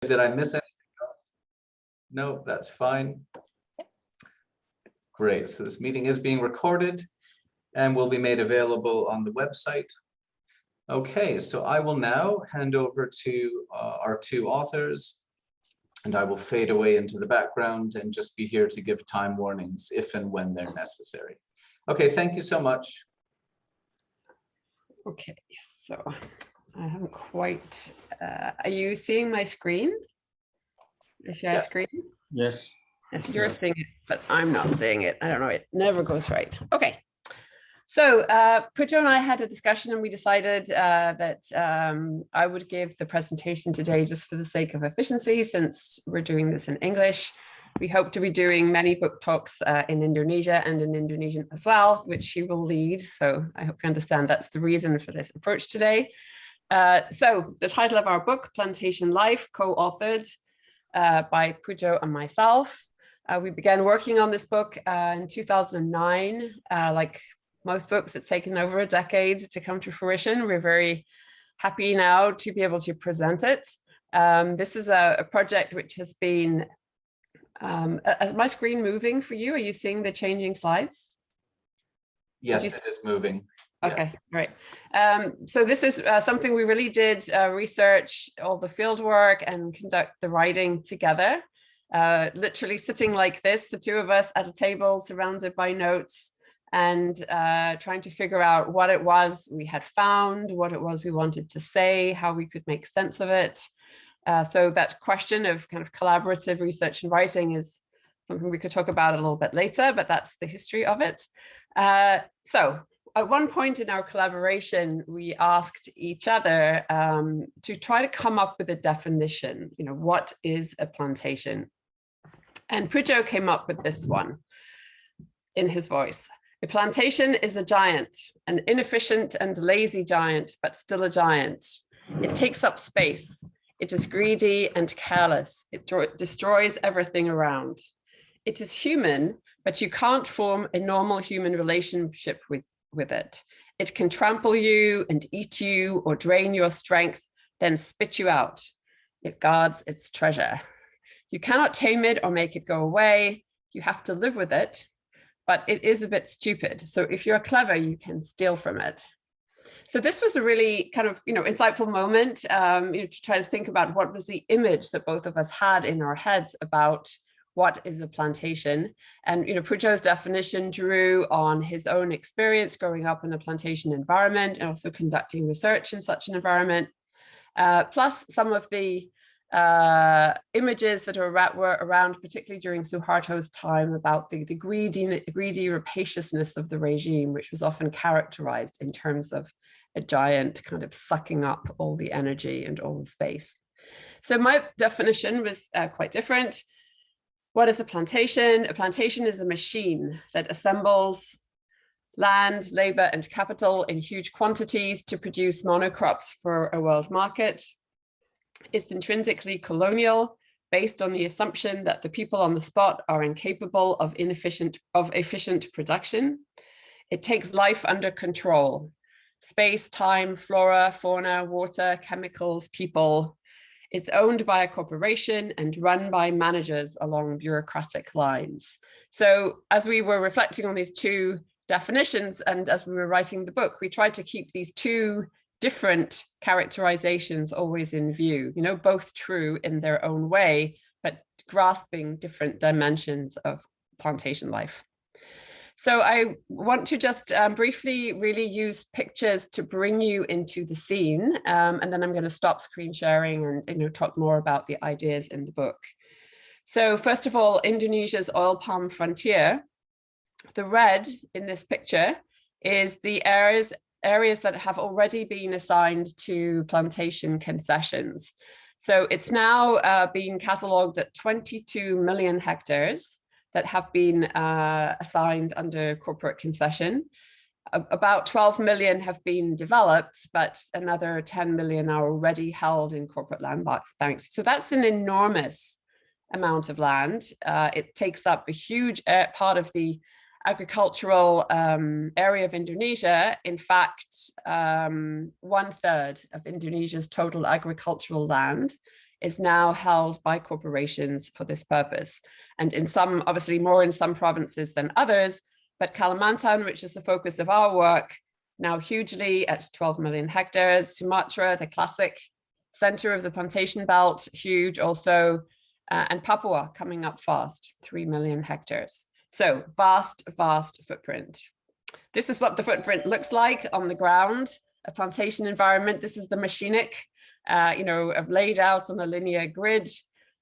Did I miss anything else? No, that's fine. Great. So this meeting is being recorded and will be made available on the website. Okay, so I will now hand over to our two authors, and I will fade away into the background and just be here to give time warnings if and when they're necessary. Okay, thank you so much. Okay, so I haven't quite, are you seeing my screen? The share screen? Yes. Yes, you're seeing it, but I'm not seeing it. I don't know, it never goes right. Okay. So Pujo and I had a discussion and we decided that I would give the presentation today just for the sake of efficiency, since we're doing this in English. We hope to be doing many book talks in Indonesia and in Indonesian as well, which she will lead. So I hope you understand that's the reason for this approach today. So the title of our book, Plantation Life, co-authored by Pujo and myself. We began working on this book in 2009. Like most books, it's taken over a decade to come to fruition. We're very happy now to be able to present it. This is a project which has been, is my screen moving for you? Are you seeing the changing slides? Yes, it is moving. Okay, great. So this is something we really did research all the field work and conduct the writing together. Literally sitting like this, the two of us at a table surrounded by notes and trying to figure out what it was we had found, what it was we wanted to say, how we could make sense of it. So that question of kind of collaborative research and writing is something we could talk about a little bit later, but that's the history of it. So at one point in our collaboration, we asked each other to try to come up with a definition, what is a plantation? And Pujo came up with this one in his voice. A plantation is a giant, an inefficient and lazy giant, but still a giant. It takes up space. It is greedy and careless. It destroys everything around. It is human, but you can't form a normal human relationship with it. It can trample you and eat you or drain your strength, then spit you out. It guards its treasure. You cannot tame it or make it go away. You have to live with it, but it is a bit stupid. So if you're clever, you can steal from it. So this was a really kind of, insightful moment to try to think about what was the image that both of us had in our heads about what is a plantation. And Pujo's definition drew on his own experience growing up in the plantation environment and also conducting research in such an environment, plus some of the images that were around, particularly during Suharto's time, about the greedy rapaciousness of the regime, which was often characterized in terms of a giant kind of sucking up all the energy and all the space. So my definition was quite different. What is a plantation? A plantation is a machine that assembles land, labor, and capital in huge quantities to produce monocrops for a world market. It's intrinsically colonial, based on the assumption that the people on the spot are incapable of efficient production. It takes life under control. Space, time, flora, fauna, water, chemicals, people. It's owned by a corporation and run by managers along bureaucratic lines. So as we were reflecting on these two definitions and as we were writing the book, we tried to keep these two different characterizations always in view, both true in their own way, but grasping different dimensions of plantation life. So I want to just briefly really use pictures to bring you into the scene, and then I'm going to stop screen sharing and talk more about the ideas in the book. So first of all, Indonesia's oil palm frontier. The red in this picture is the areas that have already been assigned to plantation concessions. So it's now being catalogued at 22 million hectares that have been assigned under corporate concession. About 12 million have been developed, but another 10 million are already held in corporate land banks. So that's an enormous amount of land. It takes up a huge part of the agricultural area of Indonesia. In fact, 1/3 of Indonesia's total agricultural land is now held by corporations for this purpose. And in some, obviously more in some provinces than others, but Kalimantan, which is the focus of our work, now hugely at 12 million hectares. Sumatra, the classic center of the plantation belt, huge also, and Papua coming up fast, 3 million hectares. So vast, vast footprint. This is what the footprint looks like on the ground, a plantation environment. This is the machinic, laid out on a linear grid,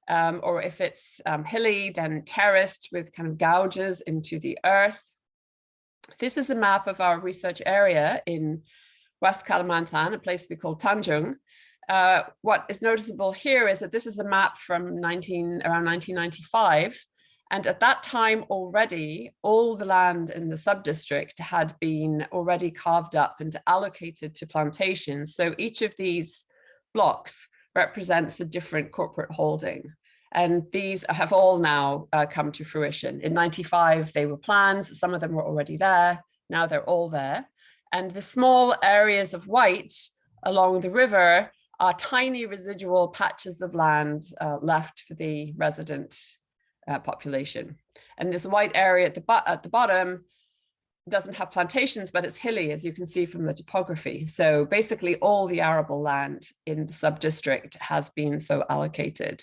or if it's hilly, then terraced with kind of gouges into the earth. This is a map of our research area in West Kalimantan, a place we call Tanjung. What is noticeable here is that this is a map from around 1995. And at that time already, all the land in the sub-district had been already carved up and allocated to plantations. So each of these blocks represents a different corporate holding. And these have all now come to fruition. In 95, they were plans. Some of them were already there. Now they're all there. And the small areas of white along the river are tiny residual patches of land left for the resident population. And this white area at the bottom doesn't have plantations, but it's hilly, as you can see from the topography. So basically all the arable land in the sub-district has been so allocated.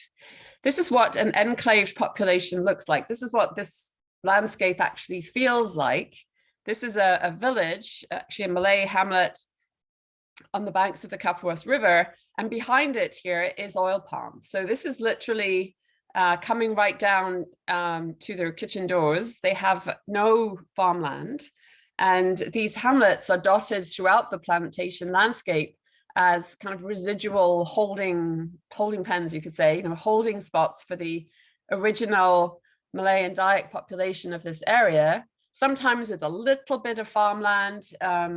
This is what an enclaved population looks like. This is what this landscape actually feels like. This is a village, actually a Malay hamlet on the banks of the Kapuas River, and behind it here is oil palm. So this is literally coming right down to their kitchen doors. They have no farmland, and these hamlets are dotted throughout the plantation landscape as kind of residual holding pens, you could say, holding spots for the original Malay and Dayak population of this area, sometimes with a little bit of farmland,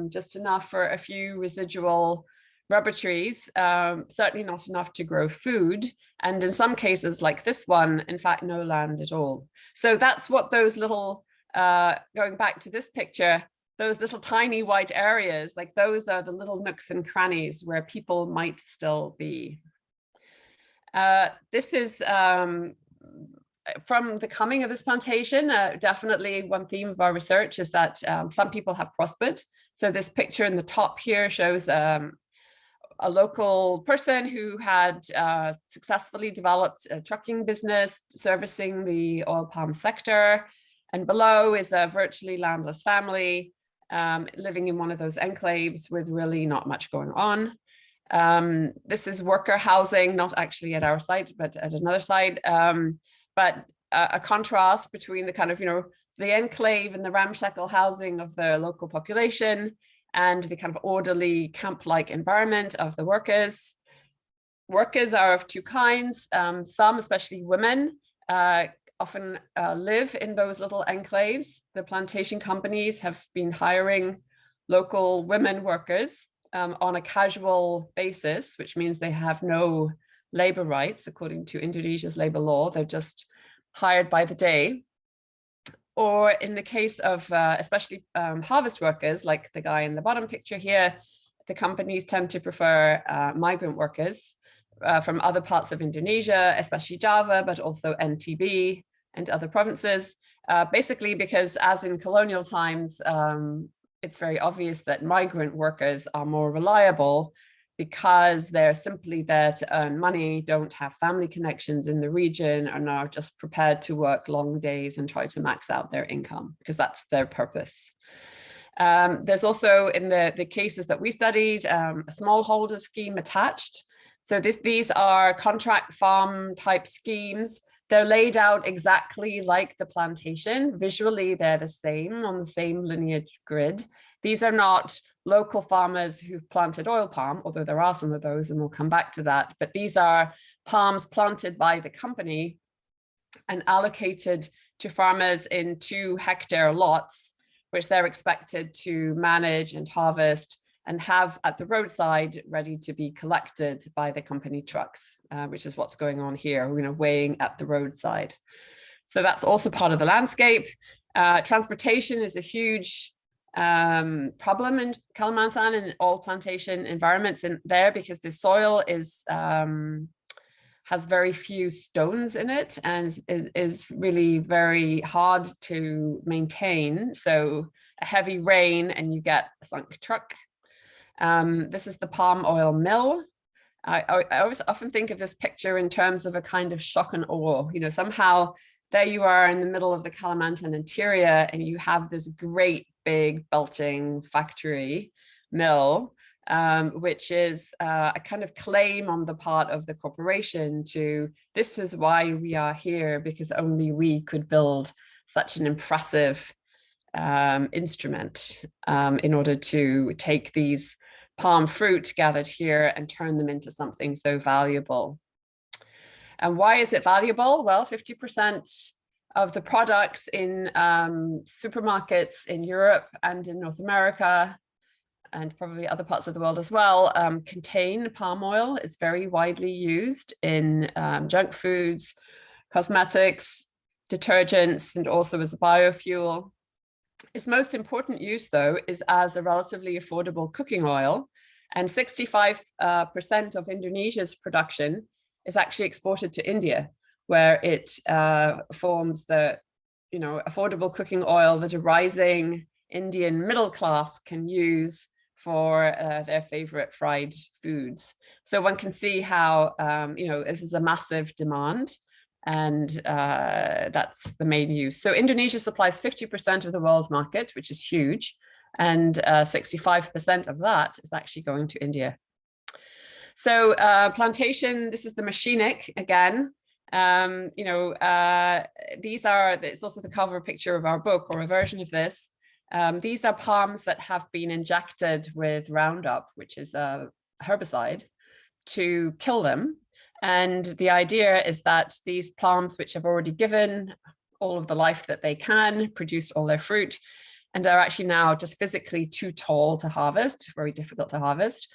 just enough for a few residual rubber trees, certainly not enough to grow food. And in some cases like this one, in fact, no land at all. So that's what those little, going back to this picture, those little tiny white areas, like those are the little nooks and crannies where people might still be. This is from the coming of this plantation. Definitely one theme of our research is that some people have prospered. So this picture in the top here shows a local person who had successfully developed a trucking business servicing the oil palm sector. And below is a virtually landless family living in one of those enclaves with really not much going on. This is worker housing, not actually at our site, but at another site. But a contrast between the kind of, the enclave and the ramshackle housing of the local population and the kind of orderly camp-like environment of the workers. Workers are of two kinds. Some, especially women, often live in those little enclaves. The plantation companies have been hiring local women workers on a casual basis, which means they have no labor rights according to Indonesia's labor law. They're just hired by the day. Or in the case of especially harvest workers, like the guy in the bottom picture here, the companies tend to prefer migrant workers from other parts of Indonesia, especially Java, but also NTB and other provinces, basically because as in colonial times, it's very obvious that migrant workers are more reliable because they're simply there to earn money, don't have family connections in the region, and are just prepared to work long days and try to max out their income because that's their purpose. There's also, in the cases that we studied, a smallholder scheme attached. So these are contract farm type schemes. They're laid out exactly like the plantation. Visually, they're the same on the same lineage grid. These are not local farmers who've planted oil palm, although there are some of those, and we'll come back to that. But these are palms planted by the company and allocated to farmers in 2-hectare lots, which they're expected to manage and harvest and have at the roadside ready to be collected by the company trucks, which is what's going on here, weighing at the roadside. So that's also part of the landscape. Transportation is a huge problem in Kalimantan and all plantation environments in there because the soil is has very few stones in it and is really very hard to maintain. So a heavy rain and you get a sunk truck. This is the palm oil mill. I always often think of this picture in terms of a kind of shock and awe. You know, somehow there you are in the middle of the Kalimantan interior and you have this great big belching factory mill, which is a kind of claim on the part of the corporation to, this is why we are here, because only we could build such an impressive instrument in order to take these palm fruit gathered here and turn them into something so valuable. And why is it valuable? Well, 50% of the products in supermarkets in Europe and in North America, and probably other parts of the world as well, contain palm oil. It's very widely used in junk foods, cosmetics, detergents, and also as a biofuel. Its most important use, though, is as a relatively affordable cooking oil, and 65% of Indonesia's production is actually exported to India, where it forms the, you know, affordable cooking oil that a rising Indian middle class can use for their favorite fried foods. So one can see how, you know, this is a massive demand. And that's the main use. So Indonesia supplies 50% of the world's market, which is huge. And 65% of that is actually going to India. So plantation, this is the machinic again. You know, these are, it's also the cover picture of our book or a version of this. These are palms that have been injected with Roundup, which is a herbicide, to kill them. And the idea is that these plants, which have already given all of the life that they can, produced all their fruit, and are actually now just physically too tall to harvest, very difficult to harvest,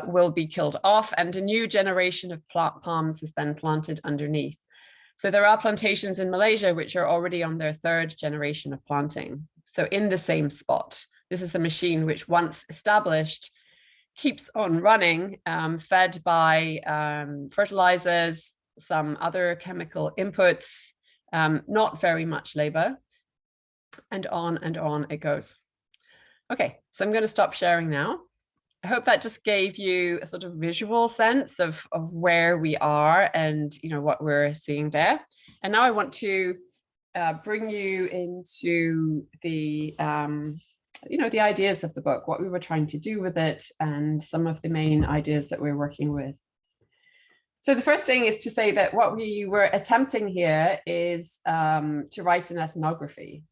will be killed off. And a new generation of palms is then planted underneath. So there are plantations in Malaysia which are already on their third generation of planting. So in the same spot. This is the machine which, once established, keeps on running, fed by fertilizers, some other chemical inputs, not very much labor, and on it goes. Okay, so I'm going to stop sharing now. I hope that just gave you a sort of visual sense of where we are and, you know, what we're seeing there. And now I want to bring you into the you know, the ideas of the book, what we were trying to do with it, and some of the main ideas that we're working with. So the first thing is to say that what we were attempting here is to write an ethnography.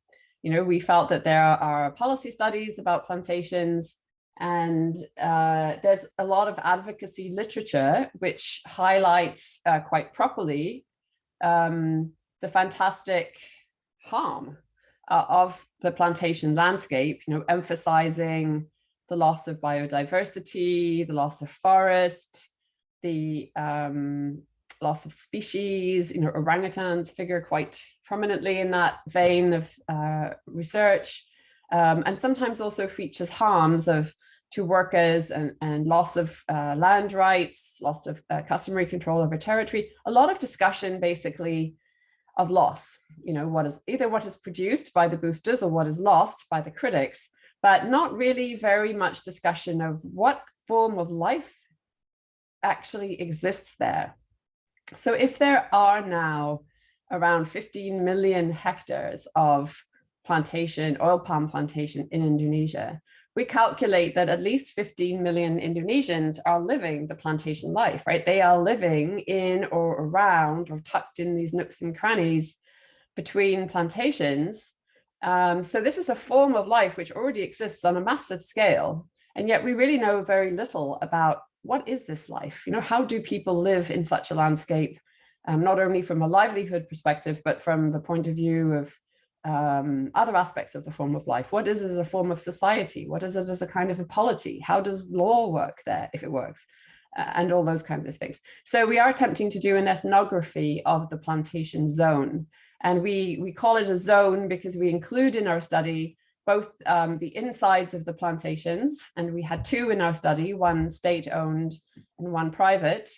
You know, we felt that there are policy studies about plantations, and there's a lot of advocacy literature which highlights quite properly the fantastic harm of the plantation landscape, you know, emphasizing the loss of biodiversity, the loss of forest, the loss of species. You know, orangutans figure quite prominently in that vein of research, and sometimes also features harms to workers and loss of land rights, loss of customary control over territory. A lot of discussion basically of loss, you know, what is produced by the boosters or what is lost by the critics, but not really very much discussion of what form of life actually exists there. So if there are now around 15 million hectares of plantation, oil palm plantation in Indonesia, we calculate that at least 15 million Indonesians are living the plantation life, right? They are living in or around or tucked in these nooks and crannies between plantations. So this is a form of life which already exists on a massive scale. And yet we really know very little about what is this life? You know, how do people live in such a landscape, not only from a livelihood perspective, but from the point of view of other aspects of the form of life. What is it as a form of society? What is it as a kind of a polity? How does law work there, if it works? And all those kinds of things. So we are attempting to do an ethnography of the plantation zone. And we call it a zone because we include in our study both the insides of the plantations, and we had two in our study, one state-owned and one private.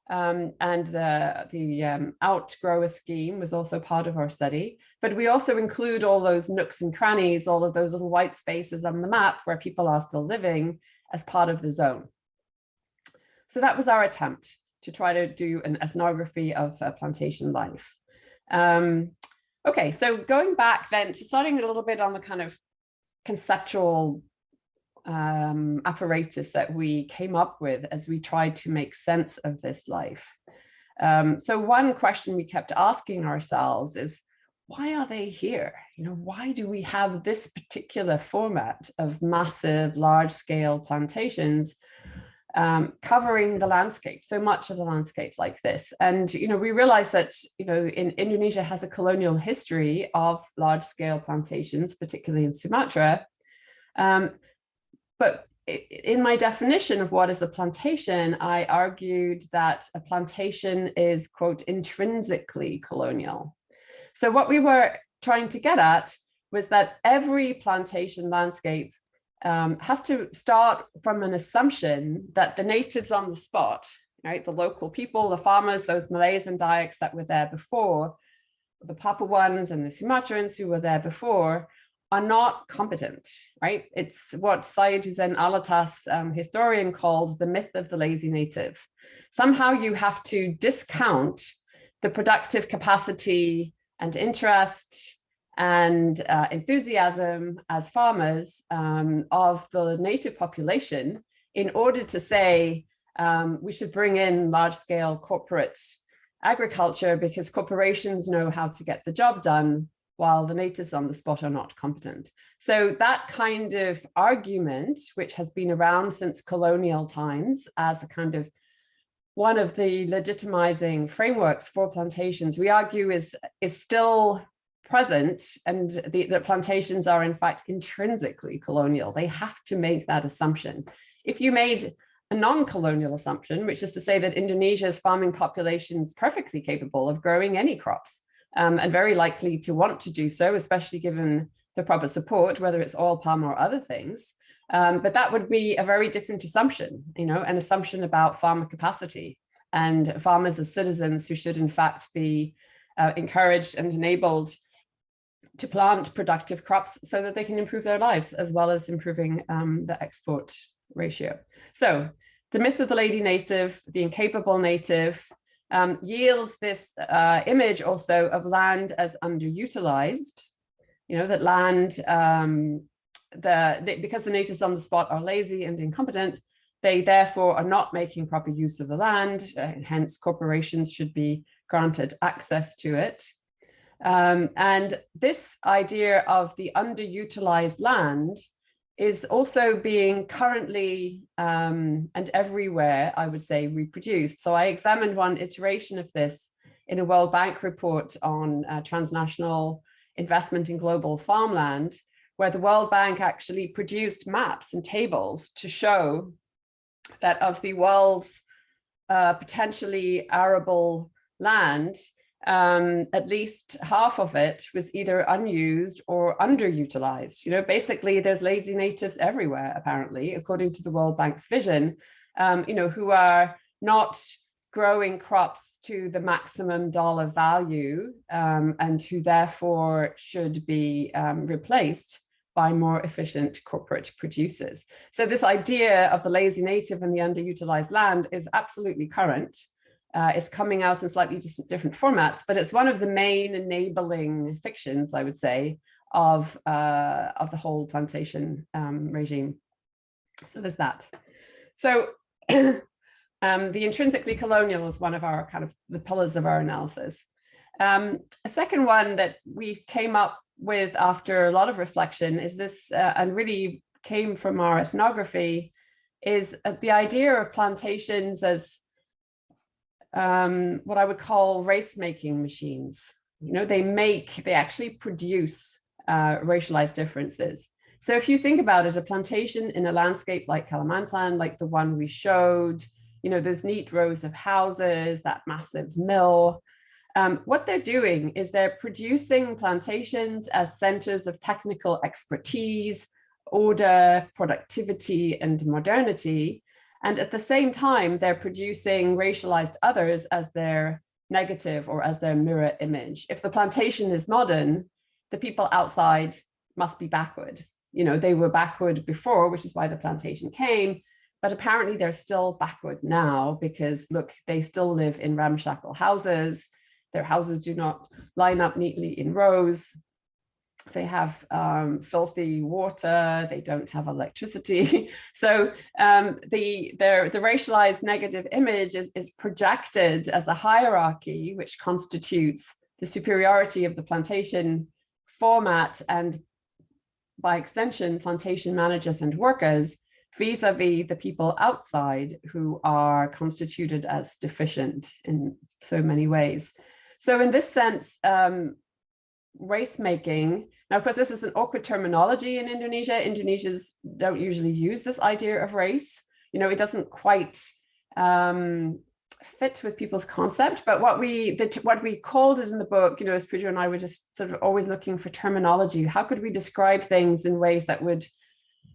and the outgrower scheme was also part of our study. But we also include all those nooks and crannies, all of those little white spaces on the map where people are still living as part of the zone. So that was our attempt to try to do an ethnography of plantation life. Okay, so going back then to starting a little bit on the kind of conceptual apparatus that we came up with as we tried to make sense of this life. So one question we kept asking ourselves is, why are they here? You know, why do we have this particular format of massive, large-scale plantations covering the landscape, so much of the landscape like this? And, you know, we realized that, you know, Indonesia has a colonial history of large-scale plantations, particularly in Sumatra. But in my definition of what is a plantation, I argued that a plantation is, quote, intrinsically colonial. So what we were trying to get at was that every plantation landscape has to start from an assumption that the natives on the spot, right, the local people, the farmers, those Malays and Dayaks that were there before, the Papuans and the Sumatrans who were there before, are not competent, right? It's what Syed Hussein Alatas, historian, called the myth of the lazy native. Somehow you have to discount the productive capacity and interest and enthusiasm as farmers of the native population in order to say we should bring in large-scale corporate agriculture because corporations know how to get the job done while the natives on the spot are not competent. So that kind of argument, which has been around since colonial times as a kind of one of the legitimizing frameworks for plantations, we argue is still present, and the plantations are in fact intrinsically colonial. They have to make that assumption. If you made a non-colonial assumption, which is to say that Indonesia's farming population is perfectly capable of growing any crops, and very likely to want to do so, especially given the proper support, whether it's oil palm or other things. But that would be a very different assumption, you know, an assumption about farmer capacity and farmers as citizens who should in fact be encouraged and enabled to plant productive crops so that they can improve their lives as well as improving the export ratio. So the myth of the lazy native, the incapable native, yields this image also of land as underutilized, you know, that land, because the natives on the spot are lazy and incompetent, they therefore are not making proper use of the land, hence corporations should be granted access to it. And this idea of the underutilized land is also being currently and everywhere, I would say, reproduced. So I examined one iteration of this in a World Bank report on transnational investment in global farmland, where the World Bank actually produced maps and tables to show that of the world's potentially arable land, at least half of it was either unused or underutilized. You know, basically there's lazy natives everywhere, apparently, according to the World Bank's vision, you know, who are not growing crops to the maximum dollar value and who therefore should be replaced by more efficient corporate producers. So this idea of the lazy native and the underutilized land is absolutely current. It's coming out in slightly different formats, but it's one of the main enabling fictions, I would say, of the whole plantation regime. So there's that. So the intrinsically colonial is one of our kind of the pillars of our analysis. A second one that we came up with after a lot of reflection is this, and really came from our ethnography, is the idea of plantations as what I would call race-making machines. You know, they actually produce racialized differences. So if you think about it, a plantation in a landscape like Kalimantan, like the one we showed, you know, those neat rows of houses, that massive mill, what they're doing is they're producing plantations as centers of technical expertise, order, productivity, and modernity. And at the same time, they're producing racialized others as their negative or as their mirror image. If the plantation is modern, the people outside must be backward. You know, they were backward before, which is why the plantation came, but apparently they're still backward now because look, they still live in ramshackle houses. Their houses do not line up neatly in rows. They have filthy water, they don't have electricity. So the racialized negative image is projected as a hierarchy, which constitutes the superiority of the plantation format and by extension, plantation managers and workers vis-a-vis the people outside who are constituted as deficient in so many ways. So in this sense, race making, now of course this is an awkward terminology in Indonesia. Indonesians don't usually use this idea of race. You know, it doesn't quite fit with people's concept, but what we called it in the book, you know, as Pujo and I were just sort of always looking for terminology. How could we describe things in ways that would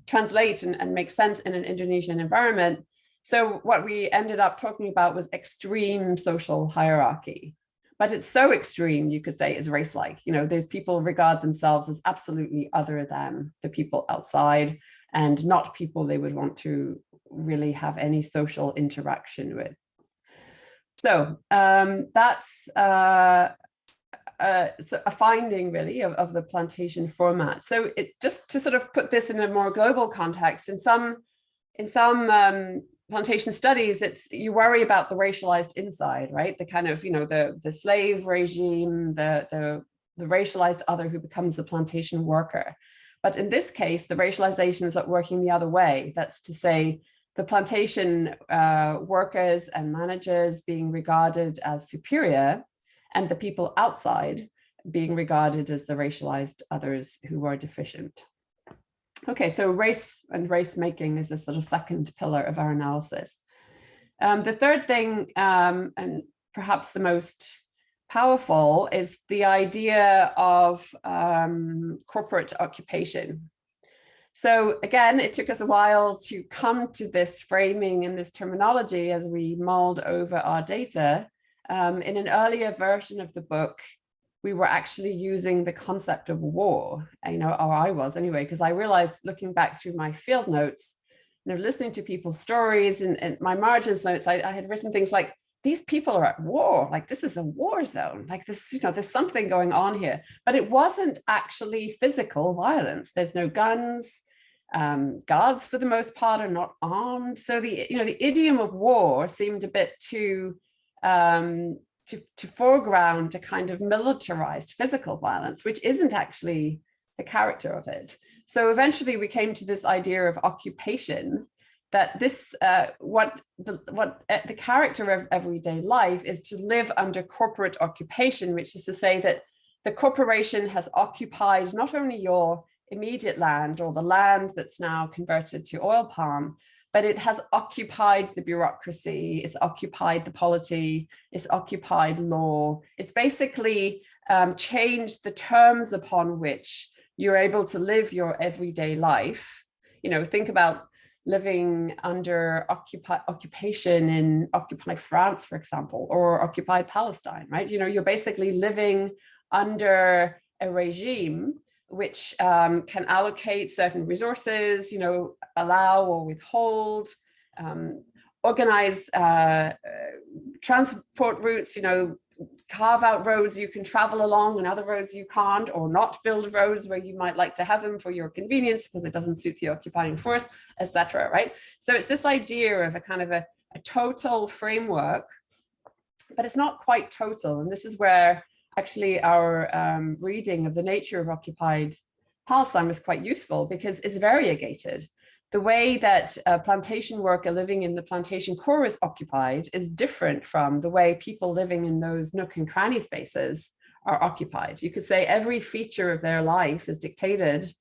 translate and make sense in an Indonesian environment? So what we ended up talking about was extreme social hierarchy. But it's so extreme, you could say, is race-like. You know, those people regard themselves as absolutely other than the people outside and not people they would want to really have any social interaction with. So that's a finding really of the plantation format. So it just to sort of put this in a more global context, in some plantation studies, you worry about the racialized inside, right? The kind of, you know, the slave regime, the racialized other who becomes a plantation worker. But in this case, the racialization is working the other way. That's to say, the plantation workers and managers being regarded as superior and the people outside being regarded as the racialized others who are deficient. Okay, so race and race making is a sort of second pillar of our analysis. The third thing, and perhaps the most powerful, is the idea of corporate occupation. So again, it took us a while to come to this framing and this terminology as we mulled over our data. In an earlier version of the book, we were actually using the concept of war, you know, or I was anyway, because I realized looking back through my field notes, you know, listening to people's stories and my margins notes, I had written things like, these people are at war, like this is a war zone, like this, you know, there's something going on here. But it wasn't actually physical violence. There's no guns. Guards, for the most part, are not armed. So the, you know, the idiom of war seemed a bit too to foreground a kind of militarized physical violence, which isn't actually the character of it. So eventually we came to this idea of occupation, that this, what the character of everyday life is to live under corporate occupation, which is to say that the corporation has occupied not only your immediate land or the land that's now converted to oil palm, but it has occupied the bureaucracy, it's occupied the polity, it's occupied law. It's basically changed the terms upon which you're able to live your everyday life. You know, think about living under occupation in occupied France, for example, or occupied Palestine, right? You know, you're basically living under a regime which can allocate certain resources, you know, allow or withhold, organize transport routes, you know, carve out roads you can travel along and other roads you can't, or not build roads where you might like to have them for your convenience because it doesn't suit the occupying force, etc. Right? So it's this idea of a kind of a total framework, but it's not quite total. And this is where actually our reading of the nature of occupied Palestine was quite useful, because it's variegated. The way that a plantation worker living in the plantation core is occupied is different from the way people living in those nook and cranny spaces are occupied. You could say every feature of their life is dictated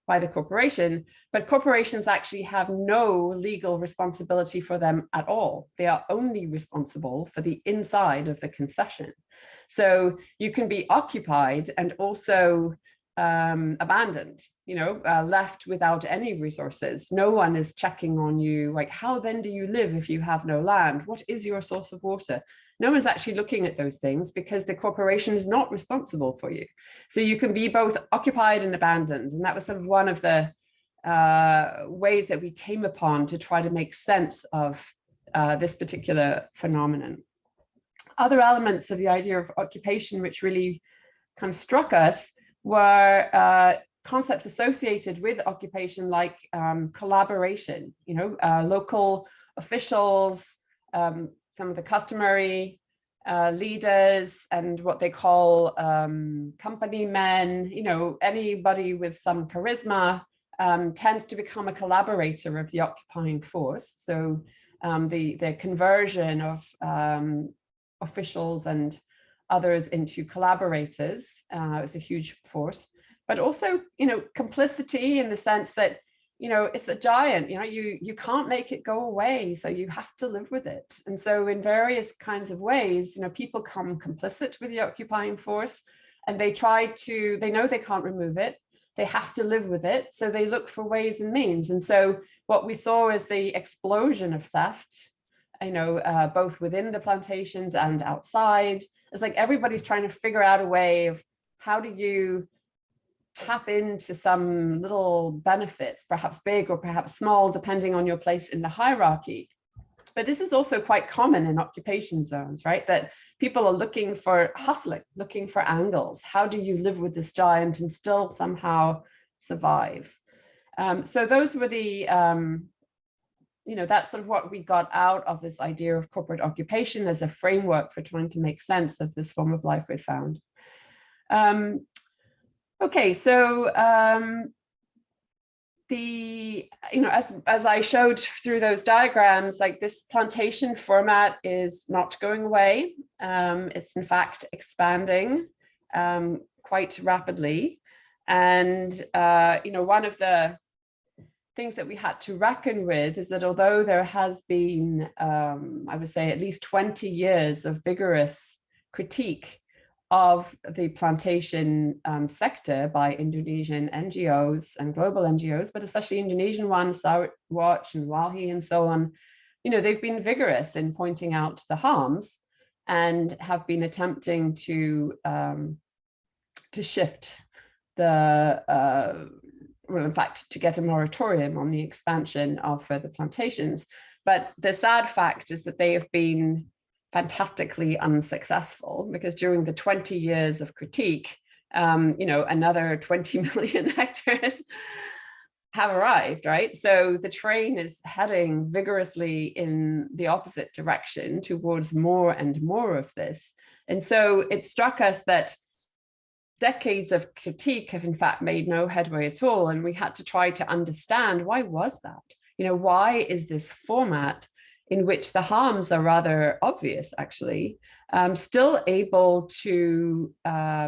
by the corporation, but corporations actually have no legal responsibility for them at all. They are only responsible for the inside of the concession. So you can be occupied and also abandoned. left without any resources. No one is checking on you, like, how then do you live if you have no land? What is your source of water? No one's actually looking at those things because the corporation is not responsible for you. So you can be both occupied and abandoned. And that was sort of one of the ways that we came upon to try to make sense of this particular phenomenon. Other elements of the idea of occupation which really kind of struck us were concepts associated with occupation, like collaboration, local officials, some of the customary leaders, and what they call company men, anybody with some charisma tends to become a collaborator of the occupying force. So the conversion of officials and others into collaborators is a huge force. But also, complicity in the sense that, it's a giant, you can't make it go away, so you have to live with it. And so in various kinds of ways, people come complicit with the occupying force, and they know they can't remove it. They have to live with it. So they look for ways and means. And so what we saw is the explosion of theft, both within the plantations and outside. It's like everybody's trying to figure out a way of how do you tap into some little benefits, perhaps big or perhaps small, depending on your place in the hierarchy. But this is also quite common in occupation zones, right? That people are looking for hustling, looking for angles. How do you live with this giant and still somehow survive? So those were the, that's sort of what we got out of this idea of corporate occupation as a framework for trying to make sense of this form of life we found. Okay, so as I showed through those diagrams, like this plantation format is not going away. It's in fact expanding quite rapidly. And one of the things that we had to reckon with is that although there has been, I would say, at least 20 years of vigorous critique of the plantation sector by Indonesian NGOs and global NGOs, but especially Indonesian ones, Sawit Watch and Walhi and so on, they've been vigorous in pointing out the harms and have been attempting to shift the, well, in fact, to get a moratorium on the expansion of further plantations. But the sad fact is that they have been fantastically unsuccessful, because during the 20 years of critique, another 20 million hectares have arrived, right? So the train is heading vigorously in the opposite direction towards more and more of this. And so it struck us that decades of critique have in fact made no headway at all. And we had to try to understand, why was that? Why is this format, in which the harms are rather obvious, actually, still able to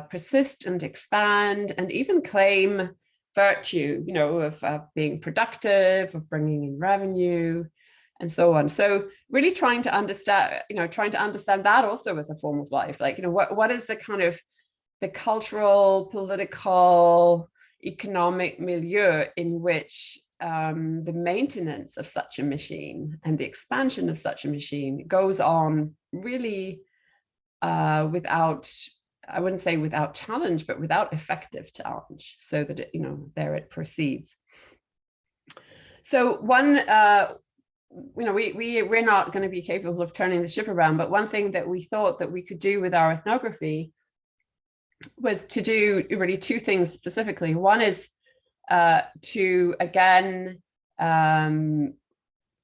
persist and expand and even claim virtue, of being productive, of bringing in revenue, and so on. So really trying to understand, that also as a form of life. Like, what is the kind of the cultural, political, economic milieu in which the maintenance of such a machine and the expansion of such a machine goes on really without, I wouldn't say without challenge, but without effective challenge, so that it, there it proceeds. So one, we're not going to be capable of turning the ship around, but one thing that we thought that we could do with our ethnography was to do really two things specifically. One is to again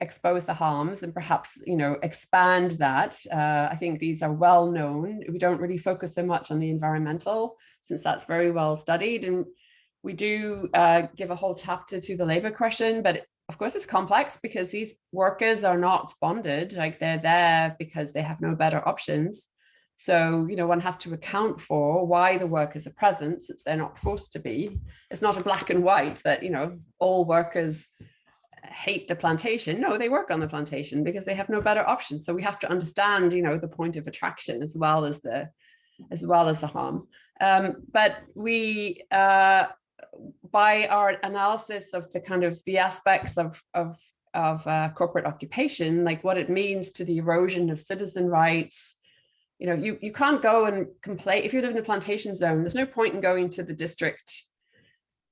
expose the harms and perhaps expand that. I think these are well known. We don't really focus so much on the environmental, since that's very well studied, and we do give a whole chapter to the labor question, but of course it's complex because these workers are not bonded, like they're there because they have no better options. So, one has to account for why the workers are present, since they're not forced to be. It's not a black and white that, all workers hate the plantation. No, they work on the plantation because they have no better option. So we have to understand, the point of attraction as well as the harm. But we by our analysis of the kind of the aspects of corporate occupation, like what it means to the erosion of citizen rights, you know, you can't go and complain if you live in a plantation zone. There's no point in going to the district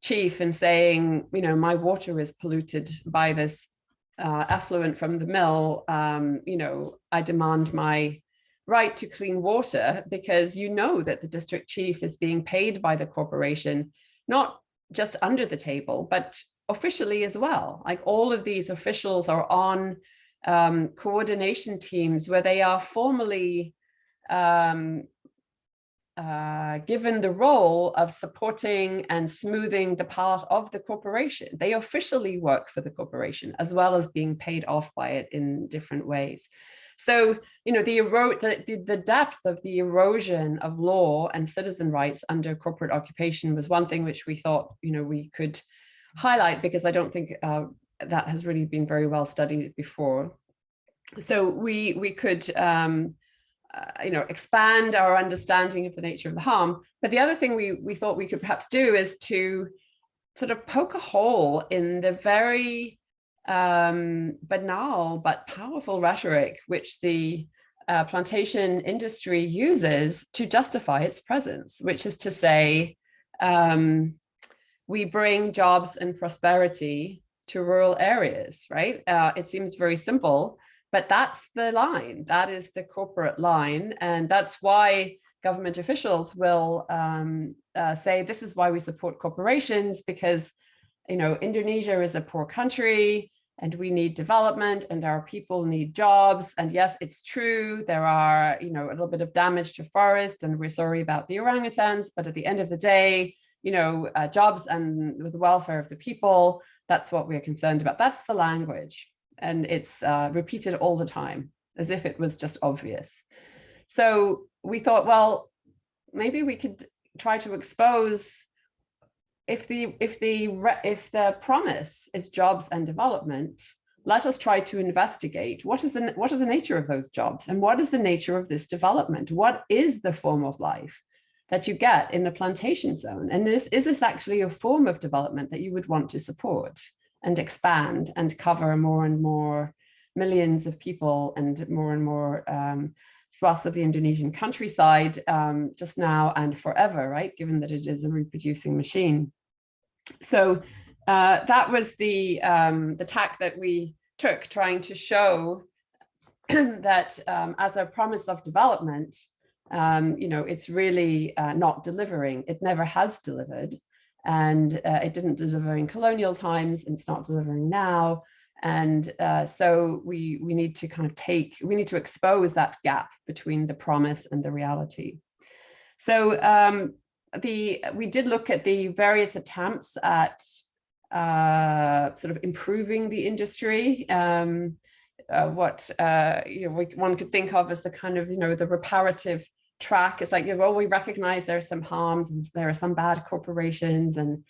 chief and saying, you know, my water is polluted by this effluent from the mill. You know, I demand my right to clean water, because you know that the district chief is being paid by the corporation, not just under the table, but officially as well. Like all of these officials are on coordination teams where they are formally given the role of supporting and smoothing the path of the corporation. They officially work for the corporation as well as being paid off by it in different ways. So, you know, the depth of the erosion of law and citizen rights under corporate occupation was one thing which we thought, you know, we could highlight, because I don't think that has really been very well studied before. So we could, you know, expand our understanding of the nature of the harm. But the other thing we thought we could perhaps do is to sort of poke a hole in the very banal but powerful rhetoric which the plantation industry uses to justify its presence, which is to say, we bring jobs and prosperity to rural areas, right? It seems very simple, but that's the line. That is the corporate line. And that's why government officials will say, this is why we support corporations, because, you know, Indonesia is a poor country and we need development and our people need jobs. And yes, it's true, there are, you know, a little bit of damage to forest and we're sorry about the orangutans, but at the end of the day, you know, jobs and with the welfare of the people, that's what we're concerned about. That's the language. And it's repeated all the time, as if it was just obvious. So we thought, well, maybe we could try to expose, if the promise is jobs and development, let us try to investigate what is the nature of those jobs and what is the nature of this development. What is the form of life that you get in the plantation zone? And is this actually a form of development that you would want to support and expand and cover more and more millions of people and more swaths of the Indonesian countryside, just now and forever, right? Given that it is a reproducing machine. So that was the tack that we took, trying to show that as a promise of development, you know, it's really not delivering. It never has delivered. And it didn't deliver in colonial times, and it's not delivering now. And so we need to kind of we need to expose that gap between the promise and the reality. So we did look at the various attempts at sort of improving the industry. What you know, one could think of as the kind of, you know, the reparative track. Is like, well, we recognize there are some harms and there are some bad corporations, and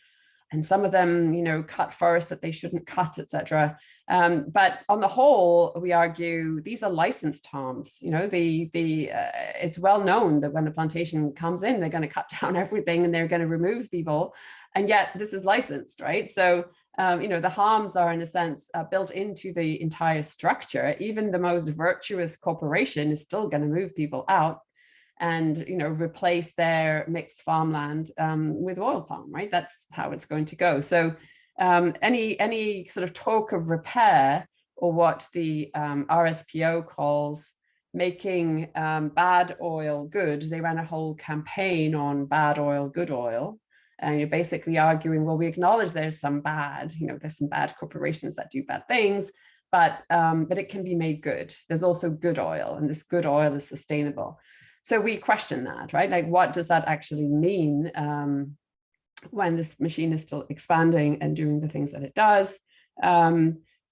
some of them, you know, cut forests that they shouldn't cut, etc. But on the whole, we argue these are licensed harms. You know, it's well known that when a plantation comes in, they're going to cut down everything and they're going to remove people, and yet this is licensed, right? So you know, the harms are in a sense built into the entire structure. Even the most virtuous corporation is still going to move people out and, you know, replace their mixed farmland with oil palm, right? That's how it's going to go. So any sort of talk of repair, or what the RSPO calls making bad oil good, they ran a whole campaign on bad oil, good oil. And you're basically arguing, well, we acknowledge there's some bad, you know, there's some bad corporations that do bad things, but it can be made good. There's also good oil, and this good oil is sustainable. So we question that, right? Like, what does that actually mean when this machine is still expanding and doing the things that it does?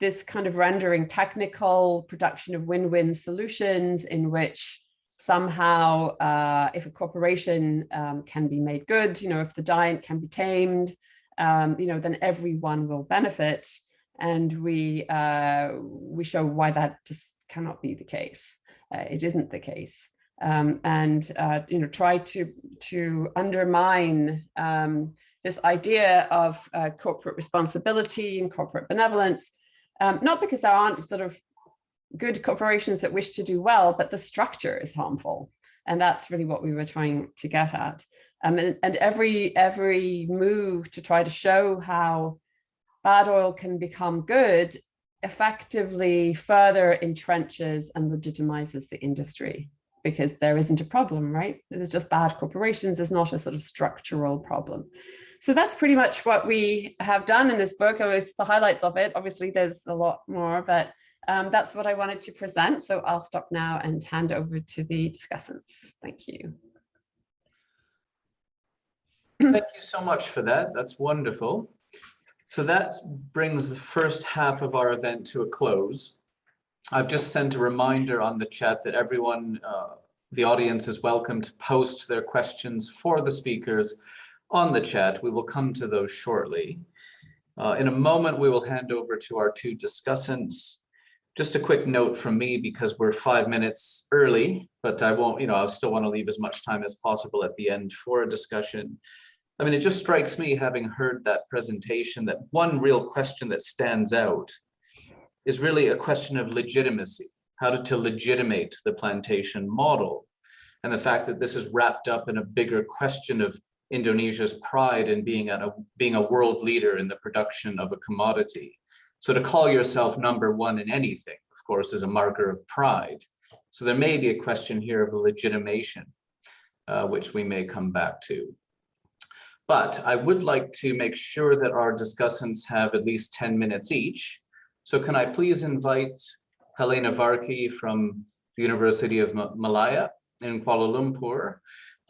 This kind of rendering technical production of win-win solutions in which somehow, if a corporation can be made good, you know, if the giant can be tamed, you know, then everyone will benefit. And we show why that just cannot be the case. It isn't the case. And you know, try to undermine this idea of corporate responsibility and corporate benevolence, not because there aren't sort of good corporations that wish to do well, but the structure is harmful. And that's really what we were trying to get at. And every move to try to show how bad oil can become good effectively further entrenches and legitimizes the industry, because there isn't a problem, right? There's just bad corporations. There's not a sort of structural problem. So that's pretty much what we have done in this book. It's the highlights of it. Obviously, there's a lot more, but that's what I wanted to present. So I'll stop now and hand over to the discussants. Thank you. Thank you so much for that. That's wonderful. So that brings the first half of our event to a close. I've just sent a reminder on the chat that everyone, the audience, is welcome to post their questions for the speakers on the chat. We will come to those shortly. In a moment, we will hand over to our two discussants. Just a quick note from me, because we're 5 minutes early, but I won't, I still want to leave as much time as possible at the end for a discussion. I mean, it just strikes me, having heard that presentation, that one real question that stands out is really a question of legitimacy, how to legitimate the plantation model, and the fact that this is wrapped up in a bigger question of Indonesia's pride in being a world leader in the production of a commodity. So to call yourself number one in anything, of course, is a marker of pride. So there may be a question here of legitimation, which we may come back to. But I would like to make sure that our discussants have at least 10 minutes each. So can I please invite Helena Varkey from the University of Malaya in Kuala Lumpur,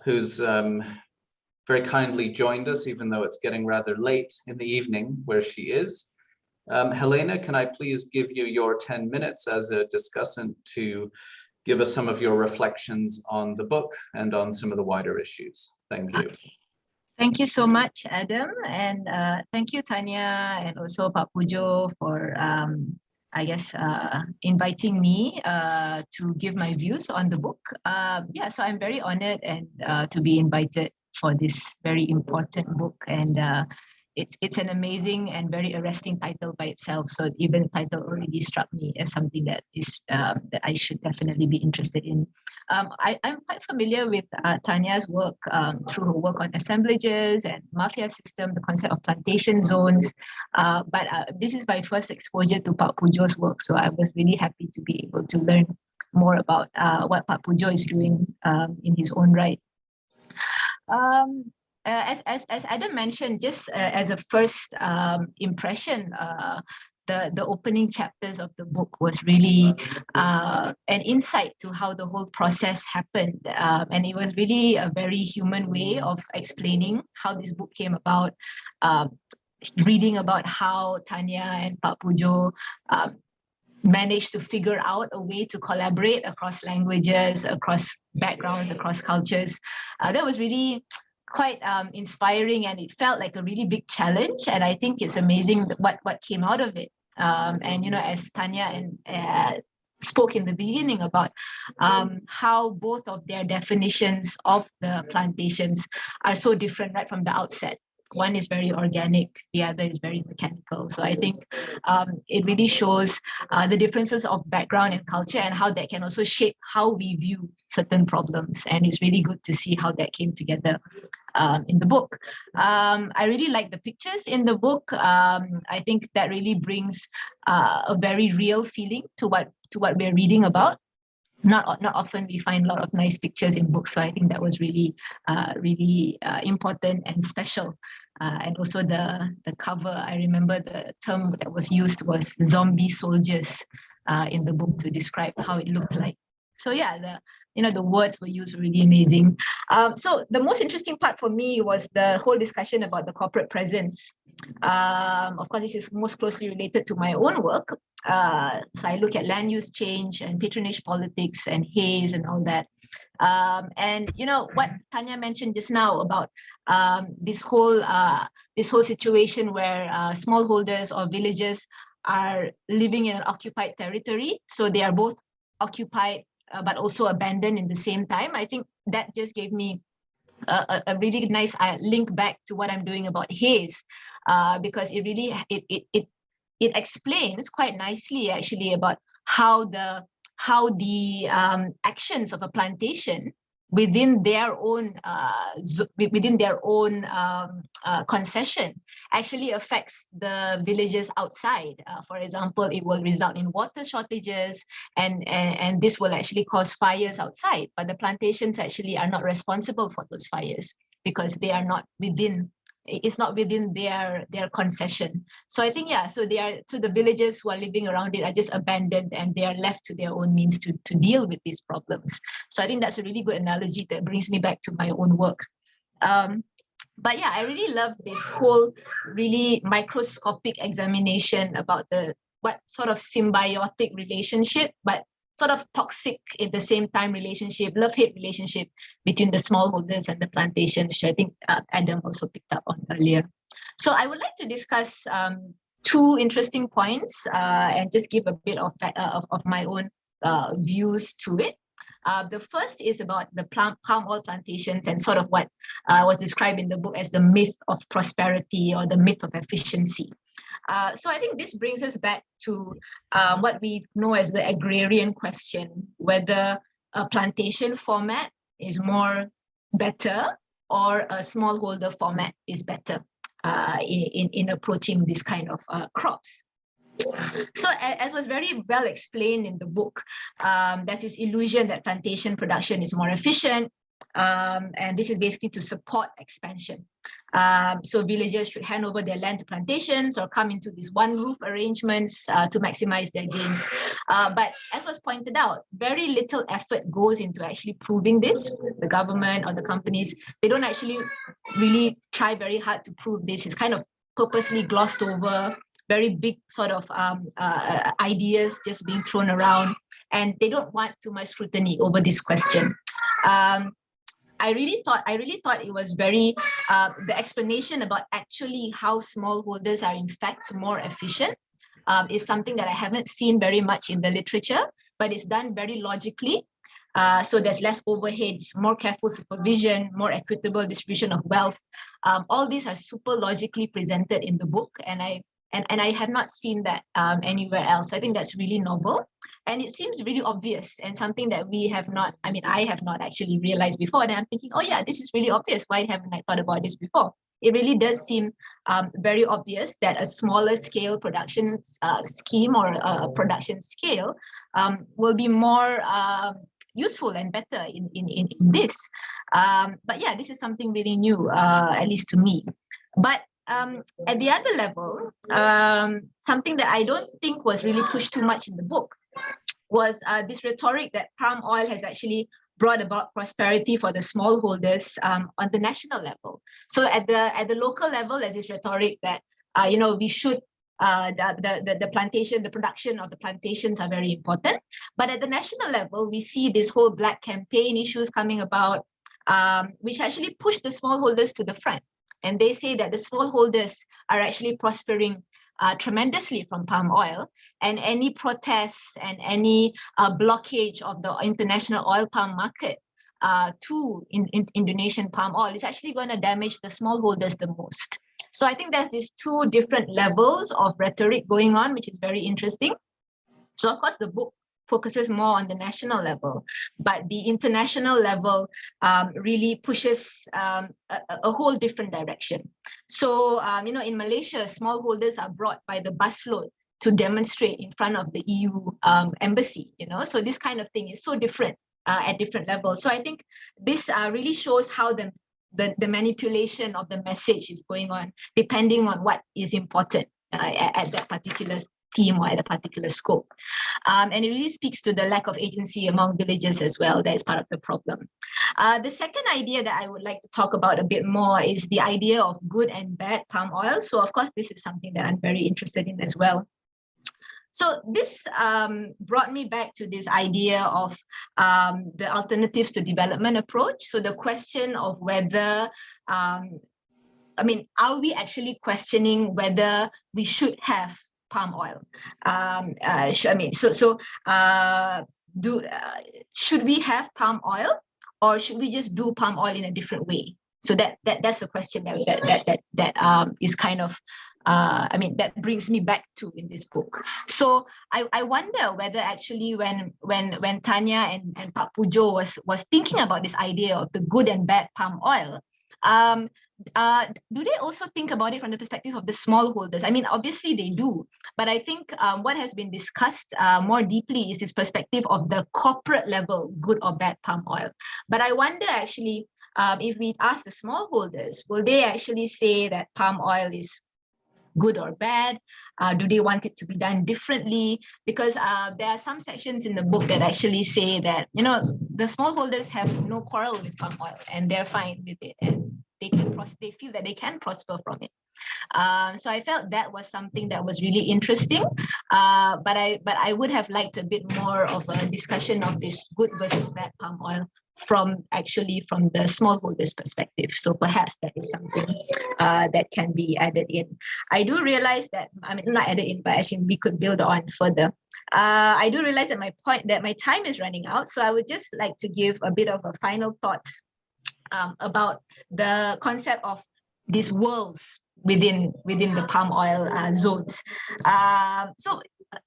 who's very kindly joined us, even though it's getting rather late in the evening where she is. Helena, can I please give you your 10 minutes as a discussant to give us some of your reflections on the book and on some of the wider issues? Thank you. Okay. Thank you so much, Adam, and thank you, Tania, and also Pak Pujo for, inviting me to give my views on the book. So I'm very honored and to be invited for this very important book, and it's an amazing and very arresting title by itself. So even the title already struck me as something that is that I should definitely be interested in. I'm quite familiar with Tania's work through her work on assemblages and mafia system, the concept of plantation zones. But this is my first exposure to Pak Pujo's work, so I was really happy to be able to learn more about what Pak Pujo is doing in his own right. As Adam mentioned, just as a first impression, the opening chapters of the book was really an insight to how the whole process happened. And it was really a very human way of explaining how this book came about, reading about how Tania and Pak Pujo managed to figure out a way to collaborate across languages, across backgrounds, across cultures. That was really quite inspiring, and it felt like a really big challenge. And I think it's amazing what came out of it. And as Tania spoke in the beginning about how both of their definitions of the plantations are so different right from the outset. One is very organic, the other is very mechanical. So I think it really shows the differences of background and culture, and how that can also shape how we view certain problems. And it's really good to see how that came together in the book. I really like the pictures in the book. I think that really brings a very real feeling to what we're reading about. Not often we find a lot of nice pictures in books, so I think that was really important and special. And also the cover, I remember the term that was used was zombie soldiers in the book to describe how it looked like. So yeah, the words were used really amazing. So the most interesting part for me was the whole discussion about the corporate presence. Of course, this is most closely related to my own work. So I look at land use change and patronage politics and haze and all that. And what Tania mentioned just now about this whole situation where smallholders or villagers are living in an occupied territory. So they are both occupied but also abandoned in the same time. I think that just gave me a really nice link back to what I'm doing about haze, because it really it explains quite nicely actually about how the actions of a plantation within their own concession actually affects the villages outside. For example, it will result in water shortages, and this will actually cause fires outside. But the plantations actually are not responsible for those fires because they are not within. It's not within their concession. So I think, yeah, so the villagers who are living around it are just abandoned, and they are left to their own means to deal with these problems. So I think that's a really good analogy that brings me back to my own work. But yeah, I really love this whole really microscopic examination about what sort of symbiotic relationship, but sort of toxic at the same time relationship, love-hate relationship between the smallholders and the plantations, which I think Adam also picked up on earlier. So I would like to discuss two interesting points and just give a bit of my own views to it. The first is about the palm oil plantations and sort of what was described in the book as the myth of prosperity or the myth of efficiency. So I think this brings us back to what we know as the agrarian question, whether a plantation format is better or a smallholder format is better in approaching this kind of crops. So as was very well explained in the book, there's this illusion that plantation production is more efficient, and this is basically to support expansion. So villagers should hand over their land to plantations or come into these one roof arrangements to maximize their gains. But as was pointed out, very little effort goes into actually proving this. The government or the companies, they don't actually really try very hard to prove this. It's kind of purposely glossed over, very big sort of ideas just being thrown around, and they don't want too much scrutiny over this question. I really thought it was very the explanation about actually how smallholders are in fact more efficient is something that I haven't seen very much in the literature, but it's done very logically. So there's less overheads, more careful supervision, more equitable distribution of wealth. All these are super logically presented in the book, and I have not seen that anywhere else. So I think that's really novel. And it seems really obvious and something that we have not, I have not actually realized before. And I'm thinking, oh yeah, this is really obvious. Why haven't I thought about this before? It really does seem very obvious that a smaller scale production scheme or production scale will be more useful and better in this. But yeah, this is something really new, at least to me. But at the other level, something that I don't think was really pushed too much in the book was this rhetoric that palm oil has actually brought about prosperity for the smallholders on the national level. So at the local level, there's this rhetoric that we should the production of the plantations are very important. But at the national level, we see this whole black campaign issues coming about, which actually push the smallholders to the front. And they say that the smallholders are actually prospering tremendously from palm oil, and any protests and any blockage of the international oil palm market to Indonesian palm oil is actually going to damage the smallholders the most. So I think there's these two different levels of rhetoric going on, which is very interesting. So of course the book focuses more on the national level, but the international level really pushes a whole different direction. So, in Malaysia, smallholders are brought by the busload to demonstrate in front of the EU embassy, so this kind of thing is so different at different levels. So I think this really shows how the manipulation of the message is going on, depending on what is important at that particular theme or at a particular scope. And it really speaks to the lack of agency among villagers as well. That is part of the problem. The second idea that I would like to talk about a bit more is the idea of good and bad palm oil. So of course, this is something that I'm very interested in as well. So this brought me back to this idea of the alternatives to development approach. So the question of whether, are we actually questioning whether we should have palm oil? Should we have palm oil, or should we just do palm oil in a different way? So that's the question that is kind of that brings me back to in this book. So I wonder whether actually when Tania and Pak Pujo was thinking about this idea of the good and bad palm oil, do they also think about it from the perspective of the smallholders? I mean, obviously they do, but I think what has been discussed more deeply is this perspective of the corporate level good or bad palm oil. But I wonder actually, if we ask the smallholders, will they actually say that palm oil is good or bad? Do they want it to be done differently? Because there are some sections in the book that actually say that, the smallholders have no quarrel with palm oil and they're fine with it, and they feel that they can prosper from it. So I felt that was something that was really interesting, but I would have liked a bit more of a discussion of this good versus bad palm oil from the smallholders' perspective. So perhaps that is something that can be added in. I do realize that, not added in, but actually we could build on further. I do realize that my time is running out, so I would just like to give a bit of a final thoughts about the concept of these worlds within the palm oil zones. So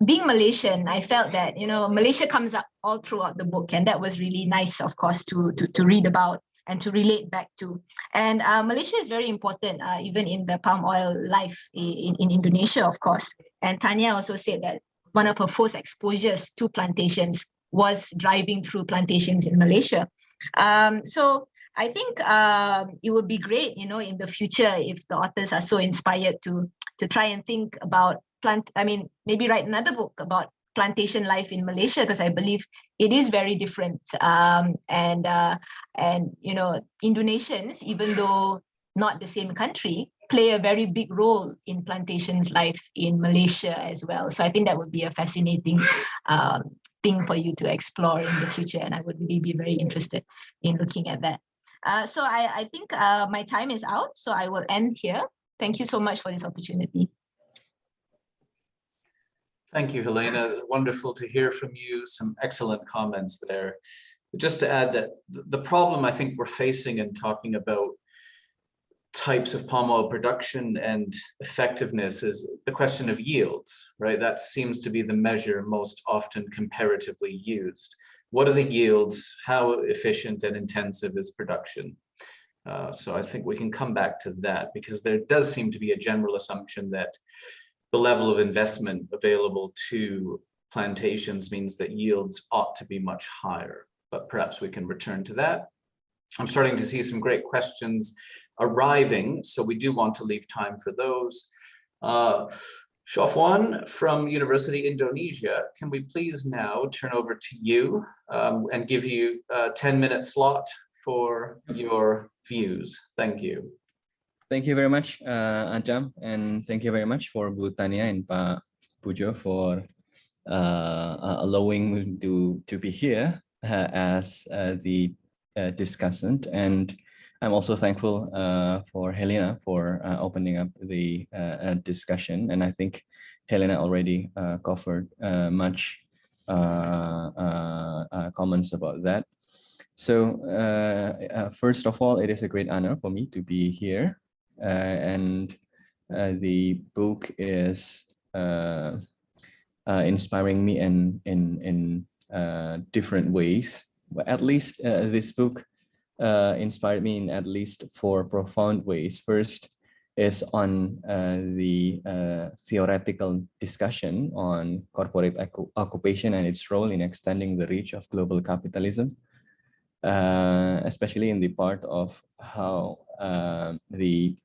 being Malaysian, I felt that Malaysia comes up all throughout the book, and that was really nice, of course, to read about and to relate back to. And Malaysia is very important, even in the palm oil life in Indonesia, of course. And Tania also said that one of her first exposures to plantations was driving through plantations in Malaysia. So I think it would be great, in the future, if the authors are so inspired to try and think about maybe write another book about plantation life in Malaysia, because I believe it is very different. And Indonesians, even though not the same country, play a very big role in plantations life in Malaysia as well. So I think that would be a fascinating thing for you to explore in the future, and I would really be very interested in looking at that. So I think my time is out, so I will end here. Thank you so much for this opportunity. Thank you, Helena. Wonderful to hear from you. Some excellent comments there. Just to add that the problem I think we're facing in talking about types of palm oil production and effectiveness is the question of yields, right? That seems to be the measure most often comparatively used. What are the yields? How efficient and intensive is production? So I think we can come back to that, because there does seem to be a general assumption that the level of investment available to plantations means that yields ought to be much higher, but perhaps we can return to that. I'm starting to see some great questions arriving, so we do want to leave time for those. Shofwan from University Indonesia, can we please now turn over to you and give you a 10-minute slot for your views? Thank you. Thank you very much, Ajam, and thank you very much for Bu Tania and Pak Pujo for allowing me to be here as the discussant. And I'm also thankful for Helena for opening up the discussion. And I think Helena already covered much comments about that. So first of all, it is a great honor for me to be here. And the book is inspiring me in different ways. But at least this book inspired me in at least 4 profound ways. First is on the theoretical discussion on corporate occupation and its role in extending the reach of global capitalism, especially in the part of how the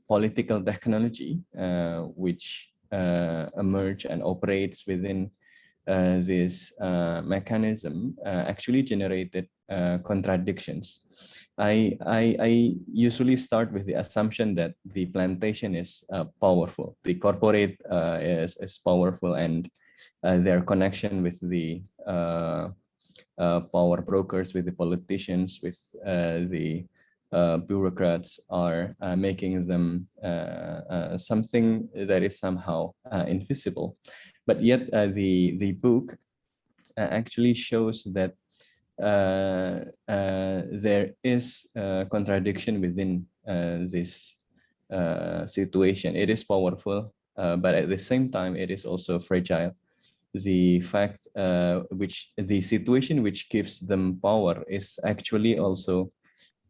political technology which emerge and operates within this mechanism actually generated contradictions. I usually start with the assumption that the plantation is powerful, the corporate is powerful, and their connection with the power brokers, with the politicians, with the bureaucrats are making them something that is somehow invisible. But yet the book actually shows that there is a contradiction within this situation. It is powerful, but at the same time, it is also fragile. The fact the situation which gives them power is actually also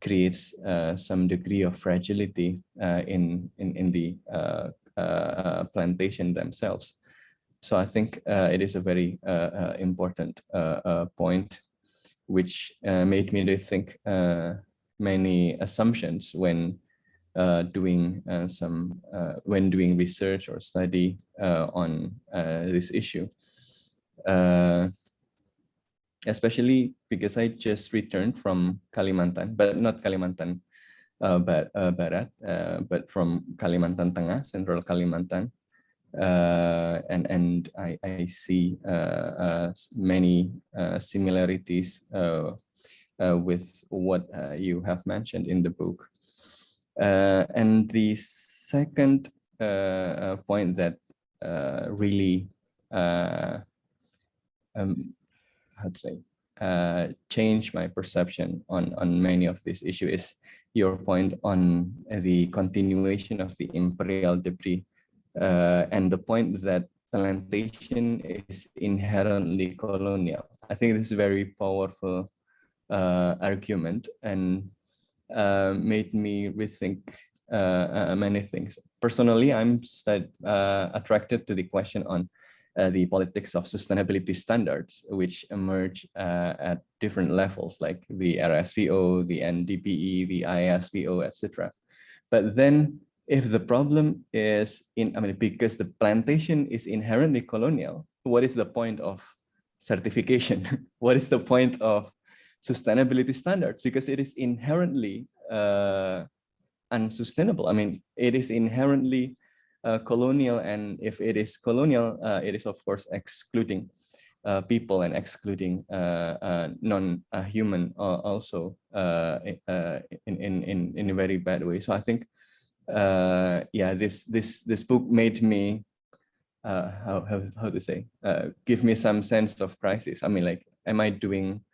creates some degree of fragility in the plantation themselves. So I think it is a very important point, which made me rethink many assumptions when doing research or study on this issue. Especially because I just returned from Kalimantan, but not Kalimantan Barat, but from Kalimantan Tengah, Central Kalimantan. And I see many similarities with what you have mentioned in the book. And the second point that really how to say change my perception on many of these issues is your point on the continuation of the imperial debris and the point that plantation is inherently colonial. I think this is a very powerful argument and made me rethink many things. Personally, I'm attracted to the question on the politics of sustainability standards, which emerge at different levels, like the RSPO, the NDPE, the ISPO, etc. But then, if the problem is because the plantation is inherently colonial, what is the point of certification? What is the point of sustainability standards? Because it is inherently unsustainable. I mean, it is inherently colonial, and if it is colonial, it is of course excluding people and excluding non-human also in a very bad way. So I think, yeah, this book made me how to say give me some sense of crisis. I mean, like, am I doing?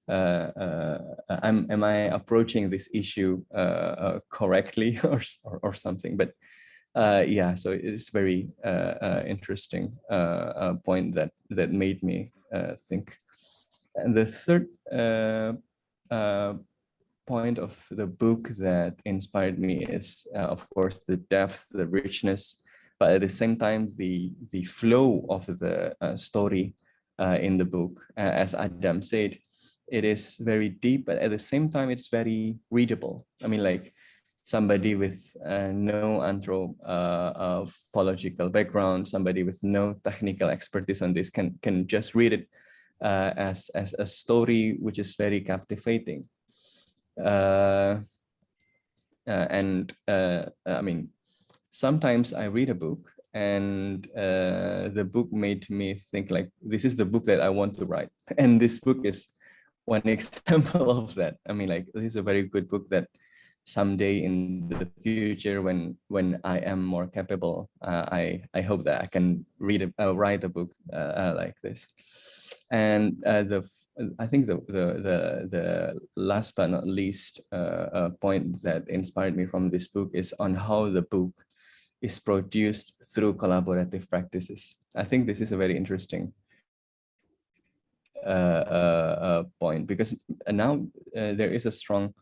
Am I approaching this issue correctly or something? But yeah, so it's very interesting point that made me think. And the third point of the book that inspired me is, of course, the depth, the richness, but at the same time, the flow of the story in the book. As Adam said, it is very deep, but at the same time, it's very readable. I mean, like, somebody with no anthropological background, somebody with no technical expertise on this can just read it as a story which is very captivating. I mean, sometimes I read a book and the book made me think, like, this is the book that I want to write. And this book is one example of that. I mean, like, this is a very good book that someday in the future, when I am more capable, I hope that I can write a book like this. And I think the last but not least point that inspired me from this book is on how the book is produced through collaborative practices. I think this is a very interesting point, because now there is a strong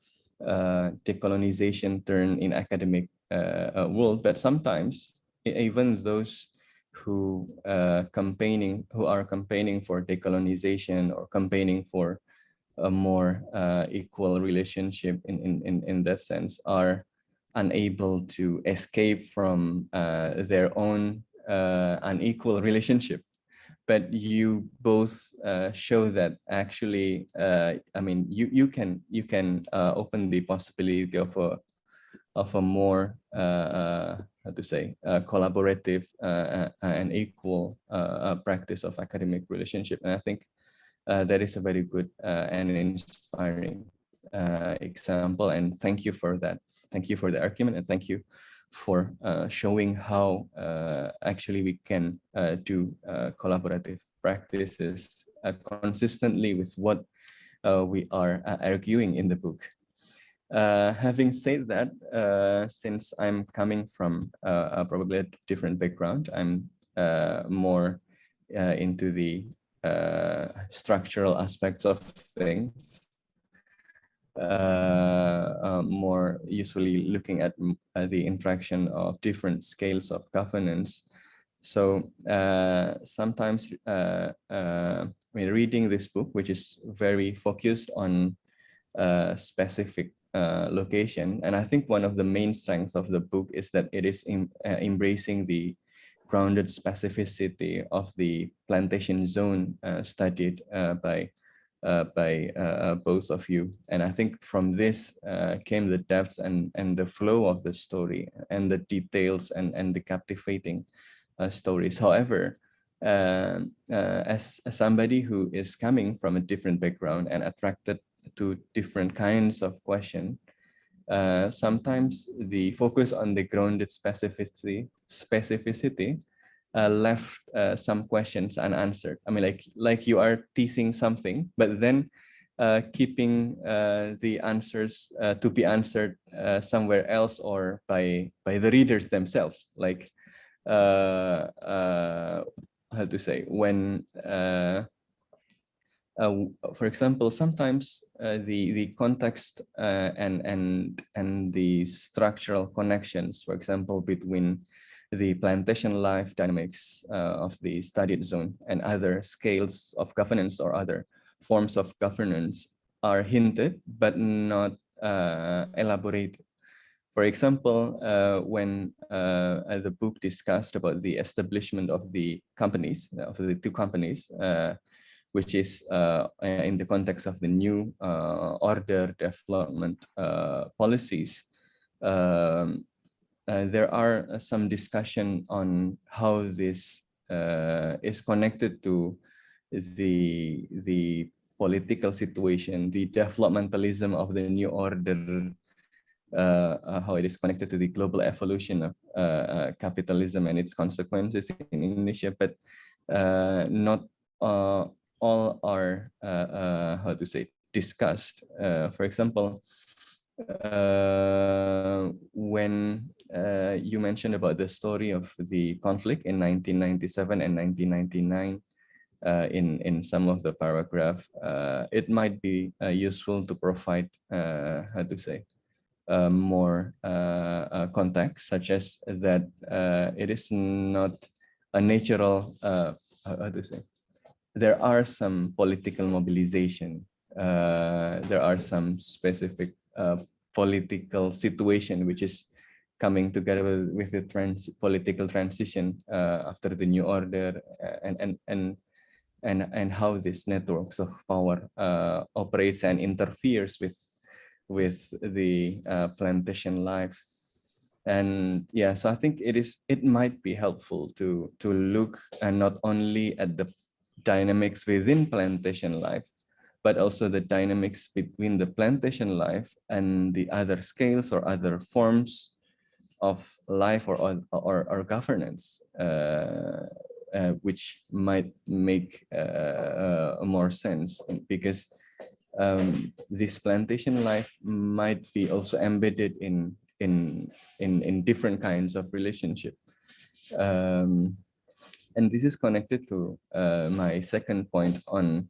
decolonization turn in academic world, but sometimes even those who are campaigning for decolonization or campaigning for a more equal relationship in that sense are unable to escape from their own unequal relationship. But you both show that actually, I mean, you can open the possibility of a more how to say collaborative and equal practice of academic relationship. And I think that is a very good and inspiring example. And thank you for that. Thank you for the argument, and thank you for showing how actually we can do collaborative practices consistently with what we are arguing in the book. Having said that, since I'm coming from probably a different background, I'm more into the structural aspects of things, more usually looking at the interaction of different scales of governance. So sometimes when reading this book, which is very focused on specific location, and I think one of the main strengths of the book is that it is embracing the grounded specificity of the plantation zone studied by both of you. And I think from this came the depth and the flow of the story and the details and the captivating stories. However, as somebody who is coming from a different background and attracted to different kinds of question, sometimes the focus on the grounded specificity left some questions unanswered. I mean, like you are teasing something, but then keeping the answers to be answered somewhere else or by the readers themselves. Like how to say, when for example, sometimes the context and the structural connections, for example, between the plantation life dynamics of the studied zone and other scales of governance or other forms of governance are hinted but not elaborated. For example, when the book discussed about the establishment of the companies, of the two companies, which is in the context of the new order development policies, there are some discussion on how this is connected to the political situation, the developmentalism of the new order, how it is connected to the global evolution of capitalism and its consequences in Indonesia, but not all are how to say discussed. For example, when you mentioned about the story of the conflict in 1997 and 1999 in some of the paragraph, it might be useful to provide how to say more context, such as that it is not a natural how to say, there are some political mobilization, there are some specific political situation which is coming together with the political transition after the new order, and how this networks of power operates and interferes with the plantation life. And yeah, so I think it might be helpful to look and not only at the dynamics within plantation life, but also the dynamics between the plantation life and the other scales or other forms of life or governance, which might make more sense, because this plantation life might be also embedded in different kinds of relationship. And this is connected to my second point on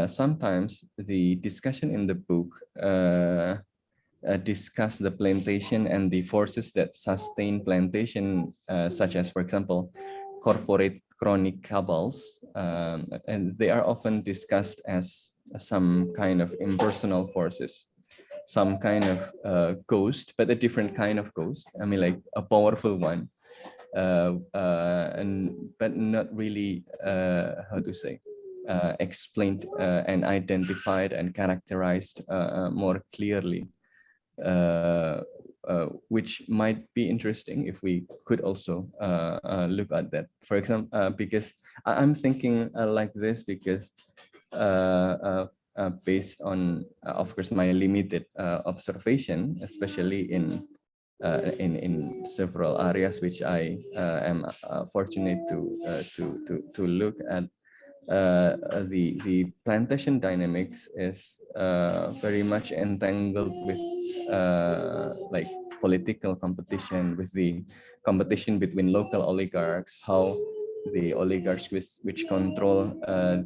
sometimes the discussion in the book discuss the plantation and the forces that sustain plantation, such as, for example, corporate chronic cabals, and they are often discussed as some kind of impersonal forces, some kind of ghost, but a different kind of ghost. I mean, like a powerful one, but not really how to say explained and identified and characterized more clearly, which might be interesting if we could also look at that. For example, because I'm thinking like this, because based on, of course, my limited observation, especially in several areas which I am fortunate to look at. the plantation dynamics is very much entangled with like political competition, with the competition between local oligarchs, how the oligarchs which control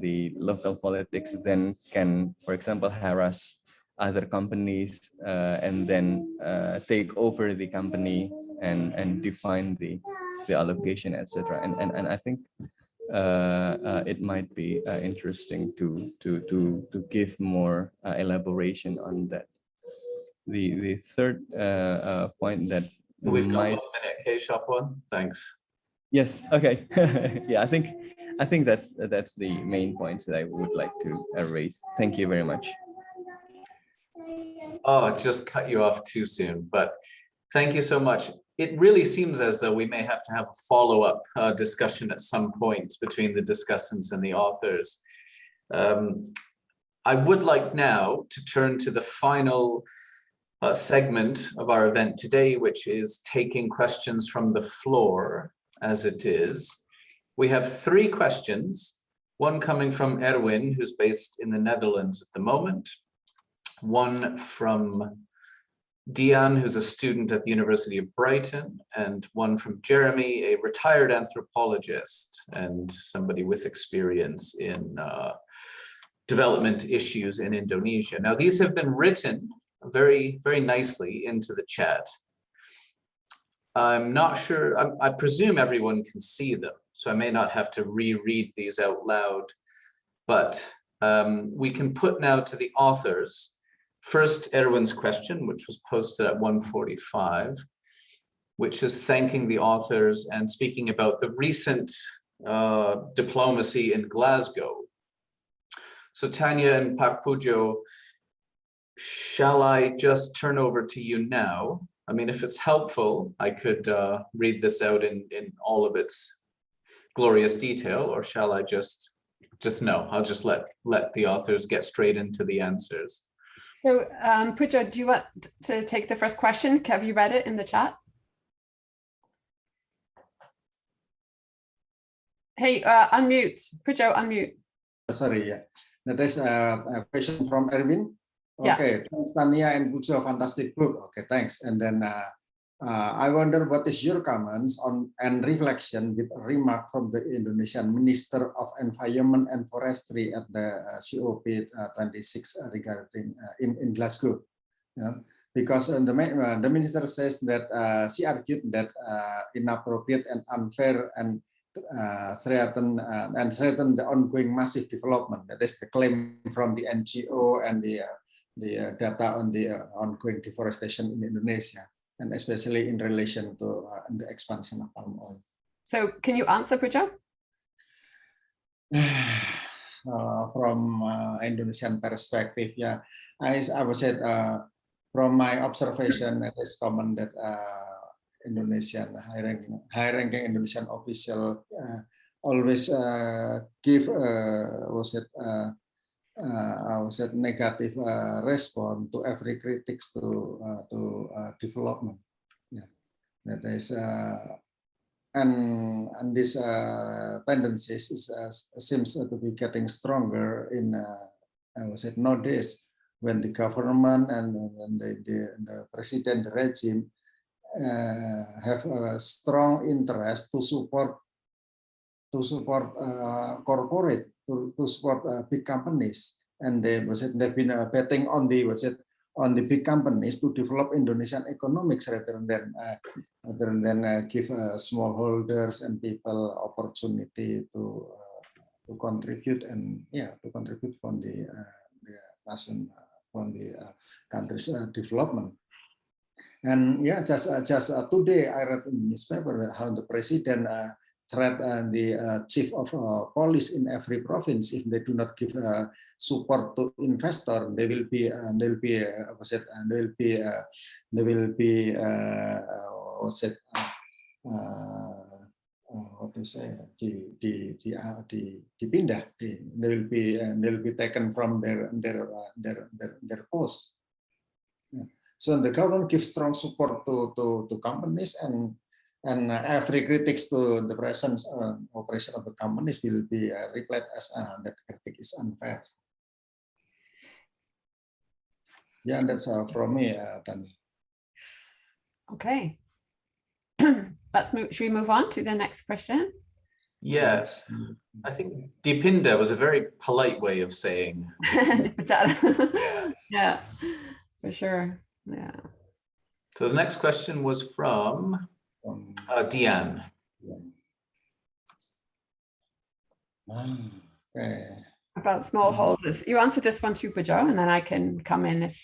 the local politics then can, for example, harass other companies and then take over the company and define the allocation, etc. And I think it might be interesting to give more elaboration on that. The third point that We've got 1 might minute, Keshav, one. Thanks. yes, okay. Yeah, I think that's the main points that I would like to raise. Thank you very much. Oh, I just cut you off too soon, but thank you so much. It really seems as though we may have to have a follow-up discussion at some point between the discussants and the authors. I would like now to turn to the final segment of our event today, which is taking questions from the floor as it is. We have 3 questions, one coming from Erwin, who's based in the Netherlands at the moment, one from Dian, who's a student at the University of Brighton, and one from Jeremy, a retired anthropologist and somebody with experience in development issues in Indonesia. Now, these have been written very, very nicely into the chat. I'm not sure, I presume everyone can see them, so I may not have to reread these out loud, but we can put now to the authors. First, Erwin's question, which was posted at 1:45, which is thanking the authors and speaking about the recent diplomacy in Glasgow. So Tania and Pak Pujo, shall I just turn over to you now? I mean, if it's helpful, I could read this out in all of its glorious detail, or shall I just no, I'll just let the authors get straight into the answers. So Pujo, do you want to take the first question? Have you read it in the chat? Hey, unmute. Pujo, unmute. Sorry, yeah. That is a question from Erwin. Yeah. Okay, thanks Tania and Pujo, fantastic book. Okay, thanks. And then I wonder what is your comments on and reflection with a remark from the Indonesian Minister of Environment and Forestry at the COP26 regarding in Glasgow. Yeah. Because the minister says that she argued that inappropriate and unfair and threaten the ongoing massive development. That is the claim from the NGO and the data on the ongoing deforestation in Indonesia, and especially in relation to the expansion of palm oil. So can you answer, Pujo? From Indonesian perspective, yeah, I would say from my observation, it is common that Indonesian high-ranking Indonesian official always give negative response to every critics to development. Yeah, that is and this tendencies seems to be getting stronger in nowadays when the government and the president regime have a strong interest to support corporate, to support big companies, and they've been betting on the big companies to develop Indonesian economics rather than give smallholders and people opportunity to contribute and to contribute from the nation, from the country's development. And yeah, just today I read in the newspaper how the president threatened the chief of police in every province if they do not give support to investor, they will be dipindah, they will be taken from their post. So the government gives strong support to companies, and And every critics to the present operation of the companies will be replied as that critic is unfair. Yeah, that's from me, Tania. Okay. Let's move. Should we move on to the next question? Yes, I think Dipinda was a very polite way of saying. Yeah, for sure. Yeah. So the next question was from Diane. Okay. About smallholders. You answer this one too, Pujo, and then I can come in if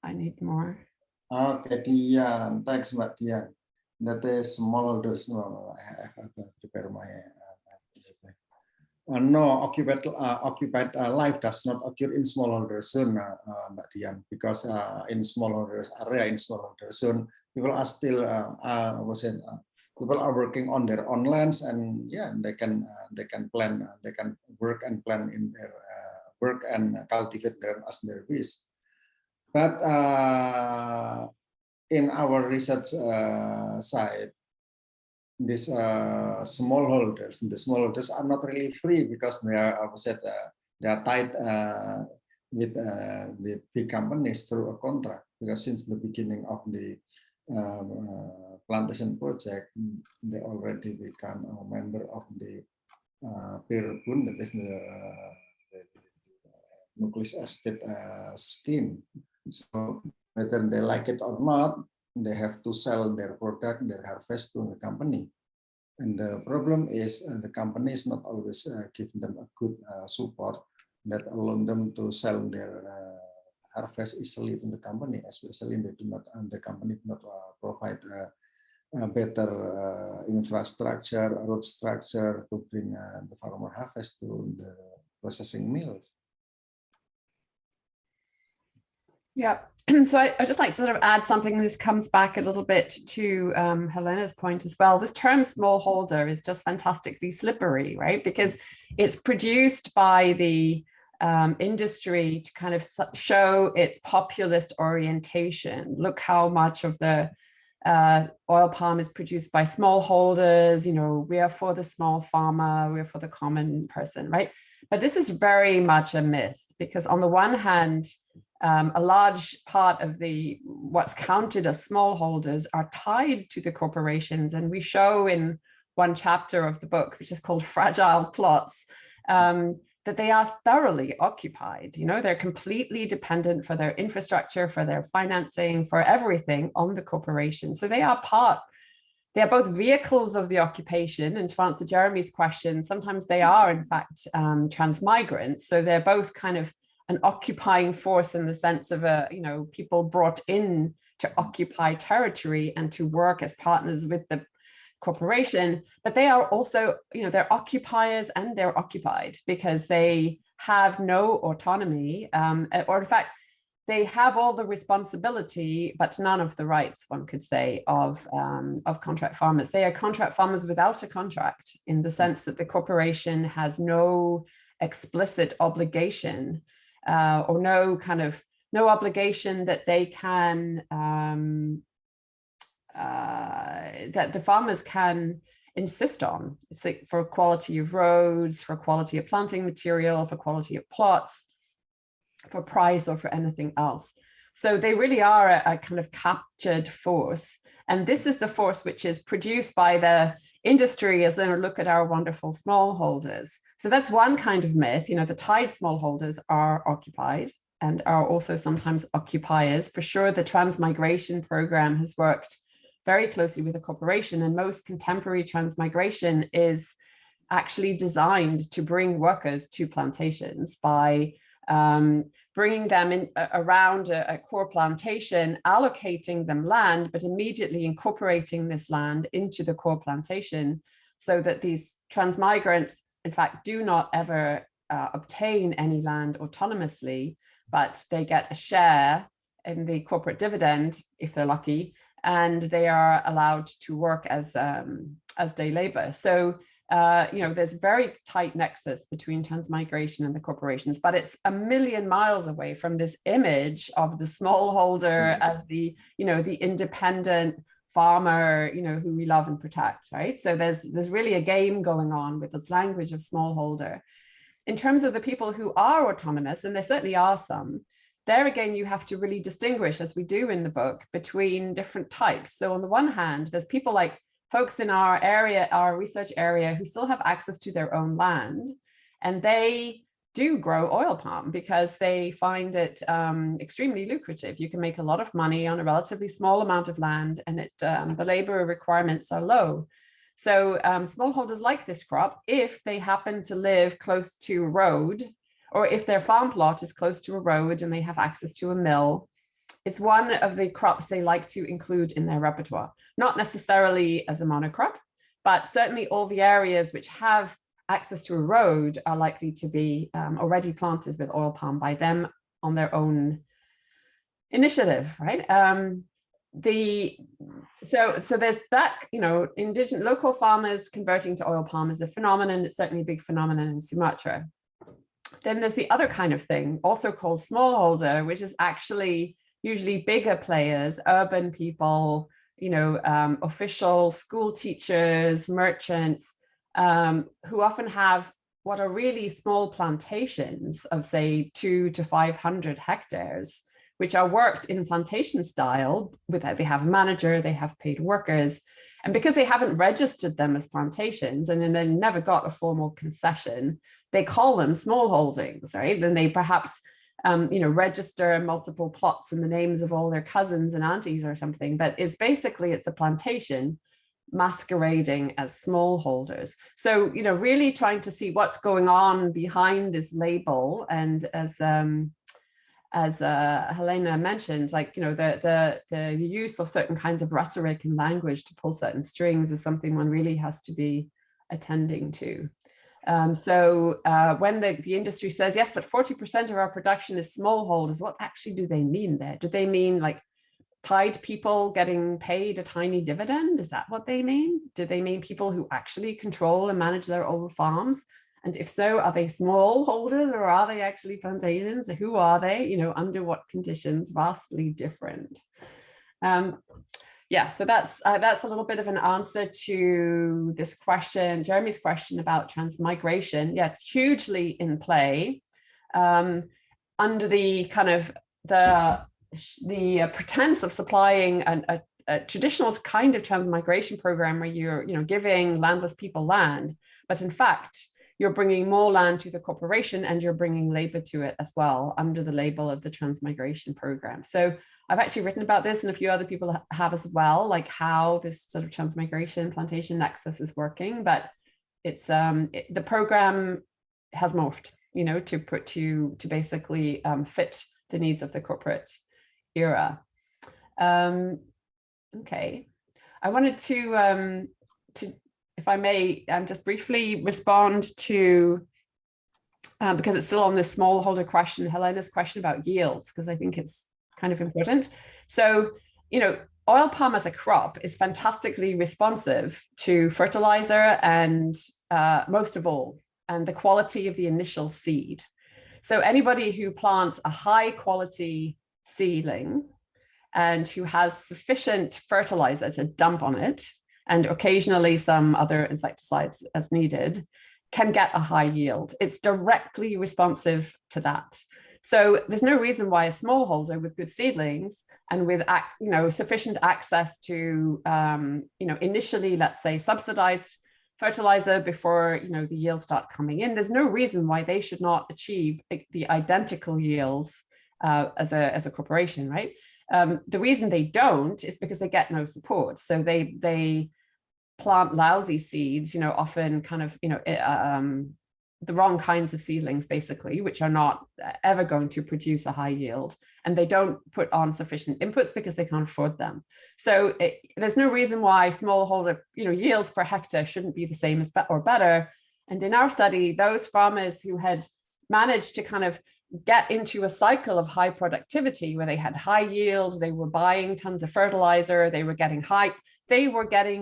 I need more. Okay, Diane. Thanks, Mbak Diane. That is smallholders. No, I have to prepare my. No, occupied life does not occur in smallholder zone, Mbak Dian, because in smallholder area, in smallholder zone, people are still, people are working on their own lands, and yeah, they can plan, they can work and plan in their work and cultivate them as their wish. But in our research side, these smallholders, the smallholders are not really free because they are, they are tied with the big companies through a contract. Because since the beginning of the plantation project, they already become a member of the Peerbun, that is the nucleus estate scheme. So whether they like it or not, they have to sell their product, their harvest to the company. And the problem is the company is not always giving them a good support that allow them to sell their harvest easily to the company, especially they do not, the company do not provide a better infrastructure, road structure to bring the farmer harvest to the processing mills. Yeah, so I just like to sort of add something. This comes back a little bit to Helena's point as well. This term smallholder is just fantastically slippery, right? Because it's produced by the industry to kind of show its populist orientation. Look how much of the oil palm is produced by smallholders. You know, we are for the small farmer, we're for the common person, right? But this is very much a myth, because on the one hand, a large part of what's counted as smallholders are tied to the corporations. And we show in one chapter of the book, which is called Fragile Plots, that they are thoroughly occupied. You know, they're completely dependent for their infrastructure, for their financing, for everything on the corporation. So they are both vehicles of the occupation. And to answer Jeremy's question, sometimes they are in fact transmigrants. So they're both kind of an occupying force in the sense of people brought in to occupy territory and to work as partners with the corporation, but they are also, they're occupiers and they're occupied because they have no autonomy, or in fact, they have all the responsibility, but none of the rights, one could say, of contract farmers. They are contract farmers without a contract, in the sense that the corporation has no explicit obligation or no obligation that they can, that the farmers can insist on. It's like for quality of roads, for quality of planting material, for quality of plots, for price, or for anything else. So they really are a kind of captured force. And this is the force which is produced by the industry as they look at our wonderful smallholders. So that's one kind of myth. The tied smallholders are occupied and are also sometimes occupiers. For sure, the transmigration program has worked very closely with the corporation, and most contemporary transmigration is actually designed to bring workers to plantations by bringing them in around a core plantation, allocating them land, but immediately incorporating this land into the core plantation, so that these transmigrants, in fact, do not ever obtain any land autonomously, but they get a share in the corporate dividend if they're lucky, and they are allowed to work as day labor. So there's a very tight nexus between transmigration and the corporations, but it's a million miles away from this image of the smallholder as the independent farmer, you know, who we love and protect, right? So there's really a game going on with this language of smallholder. In terms of the people who are autonomous, and there certainly are some, there again, you have to really distinguish, as we do in the book, between different types. So on the one hand, there's people like folks in our area, our research area, who still have access to their own land, and they do grow oil palm because they find it extremely lucrative. You can make a lot of money on a relatively small amount of land, and the labor requirements are low. So smallholders like this crop if they happen to live close to a road, or if their farm plot is close to a road and they have access to a mill. It's one of the crops they like to include in their repertoire, not necessarily as a monocrop, but certainly all the areas which have access to a road are likely to be already planted with oil palm by them on their own initiative, right? So there's that, you know, indigenous local farmers converting to oil palm is a phenomenon. It's certainly a big phenomenon in Sumatra. Then there's the other kind of thing, also called smallholder, which is actually usually bigger players, urban people, you know, officials, school teachers, merchants, who often have what are really small plantations of, say, 200 to 500 hectares, which are worked in plantation style. They have a manager, they have paid workers. And because they haven't registered them as plantations and then they never got a formal concession, they call them small holdings, right? Then they perhaps you know, register multiple plots in the names of all their cousins and aunties or something, but it's a plantation masquerading as smallholders. So, you know, really trying to see what's going on behind this label. And as Helena mentioned, like, you know, the use of certain kinds of rhetoric and language to pull certain strings is something one really has to be attending to. So when the industry says, yes, but 40% of our production is smallholders, what actually do they mean there? Do they mean like tied people getting paid a tiny dividend? Is that what they mean? Do they mean people who actually control and manage their own farms? And if so, are they smallholders or are they actually plantations? Who are they? You know, under what conditions? Vastly different. Yeah, so that's a little bit of an answer to this question, Jeremy's question about transmigration. Yeah, it's hugely in play under the kind of the pretense of supplying a traditional kind of transmigration program where you're, you know, giving landless people land, but in fact, you're bringing more land to the corporation and you're bringing labor to it as well under the label of the transmigration program. So I've actually written about this, and a few other people have as well, like how this sort of transmigration plantation nexus is working. But it's the program has morphed, you know, to basically fit the needs of the corporate era. Okay, I wanted to if I may, just briefly respond to because it's still on this smallholder question, Helena's question about yields, because I think it's kind of important. So, you know, oil palm as a crop is fantastically responsive to fertilizer and most of all, and the quality of the initial seed. So anybody who plants a high quality seedling and who has sufficient fertilizer to dump on it, and occasionally some other insecticides as needed, can get a high yield. It's directly responsive to that. So there's no reason why a smallholder with good seedlings and with, you know, sufficient access to, you know, initially, let's say, subsidized fertilizer before, you know, the yields start coming in, there's no reason why they should not achieve the identical yields as a corporation, right? The reason they don't is because they get no support. So they plant lousy seeds, you know, often kind of, you know, the wrong kinds of seedlings, basically, which are not ever going to produce a high yield. And they don't put on sufficient inputs because they can't afford them. So there's no reason why smallholder, you know, yields per hectare shouldn't be the same as or better. And in our study, those farmers who had managed to kind of get into a cycle of high productivity where they had high yield, they were buying tons of fertilizer, they were getting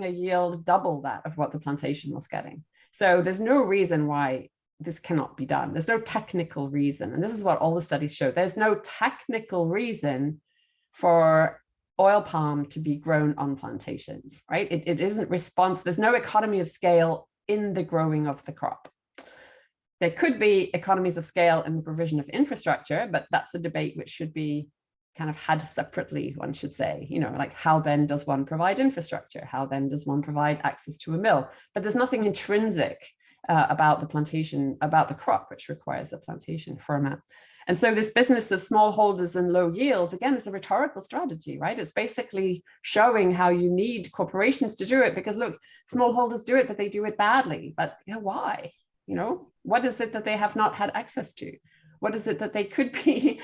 a yield double that of what the plantation was getting. So there's no reason why this cannot be done. There's no technical reason. And this is what all the studies show. There's no technical reason for oil palm to be grown on plantations, right? It isn't there's no economy of scale in the growing of the crop. There could be economies of scale in the provision of infrastructure, but that's a debate which should be kind of had separately, one should say, like how then does one provide infrastructure? How then does one provide access to a mill? But there's nothing intrinsic about the plantation, about the crop, which requires a plantation format. And so this business of smallholders and low yields, again, is a rhetorical strategy, right? It's basically showing how you need corporations to do it because look, smallholders do it, but they do it badly. But why? What is it that they have not had access to? What is it that they could be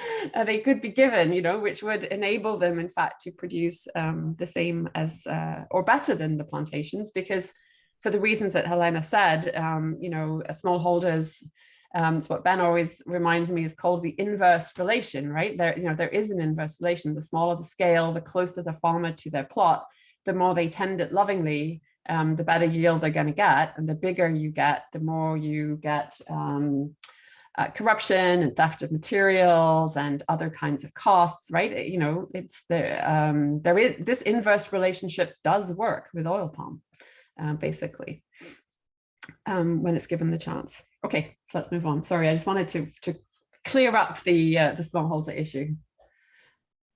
given, which would enable them, in fact, to produce the same as or better than the plantations? Because for the reasons that Helena said, smallholders, it's what Ben always reminds me is called the inverse relation, right? There is an inverse relation. The smaller the scale, the closer the farmer to their plot, the more they tend it lovingly, the better yield they're going to get. And the bigger you get, the more you get corruption and theft of materials and other kinds of costs, right? It's this inverse relationship does work with oil palm, basically, when it's given the chance. Okay, so let's move on. Sorry, I just wanted to clear up the smallholder issue.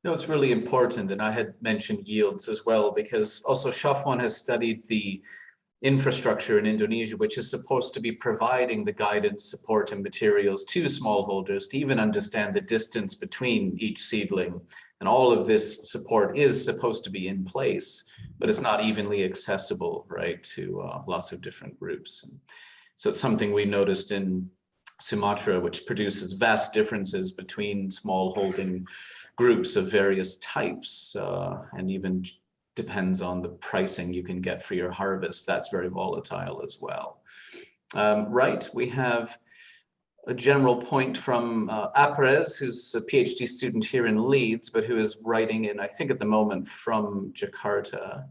No, it's really important, and I had mentioned yields as well, because also Shafwan has studied the infrastructure in Indonesia, which is supposed to be providing the guidance, support, and materials to smallholders to even understand the distance between each seedling. And all of this support is supposed to be in place, but it's not evenly accessible, right, to lots of different groups. And so it's something we noticed in Sumatra, which produces vast differences between smallholding groups of various types, and even depends on the pricing you can get for your harvest. That's very volatile as well. Right, we have a general point from Apres, who's a PhD student here in Leeds, but who is writing in, I think at the moment, from Jakarta.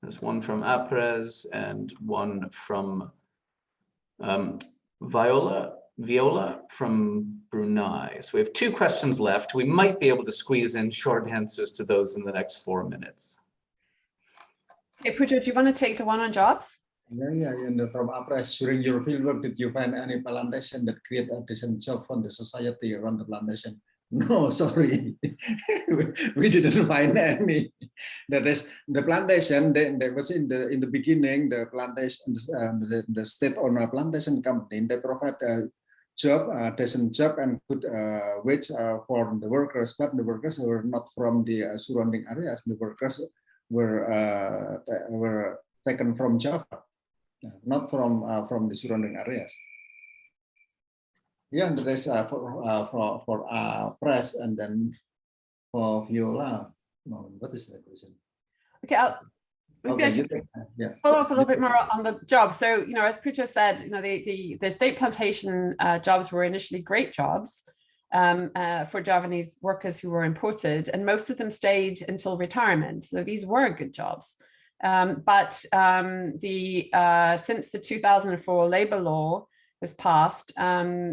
There's one from Apres and one from Viola from Brunei. So we have 2 questions left. We might be able to squeeze in short answers to those in the next 4 minutes. Okay, Pujo, do you want to take the one on jobs? Yeah. And from Apres, during your fieldwork, did you find any plantation that create a decent job for the society around the plantation? No, sorry, we didn't find any. That is the plantation. There was in the beginning the plantation, the state-owned plantation company. They provide a job, decent job, and good wage for the workers. But the workers were not from the surrounding areas. The workers were taken from Java, not from the surrounding areas. Yeah, that is for press, and then for Viola. What is the question? Okay, follow up a little bit more on the job. So, as Pujo said, the state plantation jobs were initially great jobs for Javanese workers who were imported, and most of them stayed until retirement. So these were good jobs. But since the 2004 labor law was passed,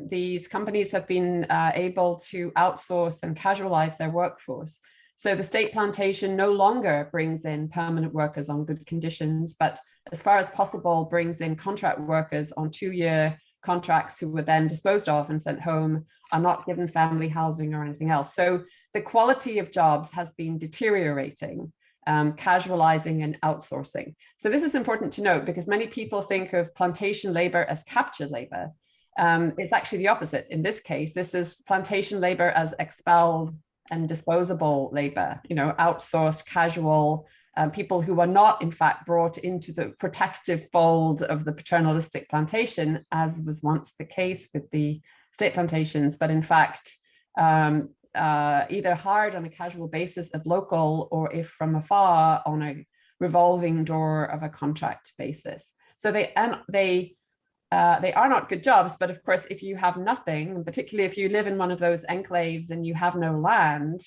these companies have been able to outsource and casualize their workforce. So the state plantation no longer brings in permanent workers on good conditions, but as far as possible brings in contract workers on 2-year contracts who were then disposed of and sent home, are not given family housing or anything else. So the quality of jobs has been deteriorating, casualizing and outsourcing. So this is important to note because many people think of plantation labor as captured labor. It's actually the opposite. In this case, this is plantation labor as expelled and disposable labor, outsourced, casual, people who are not, in fact, brought into the protective fold of the paternalistic plantation, as was once the case with the state plantations, but in fact, either hired on a casual basis at local, or if from afar, on a revolving door of a contract basis. So they are not good jobs, but of course, if you have nothing, particularly if you live in one of those enclaves and you have no land,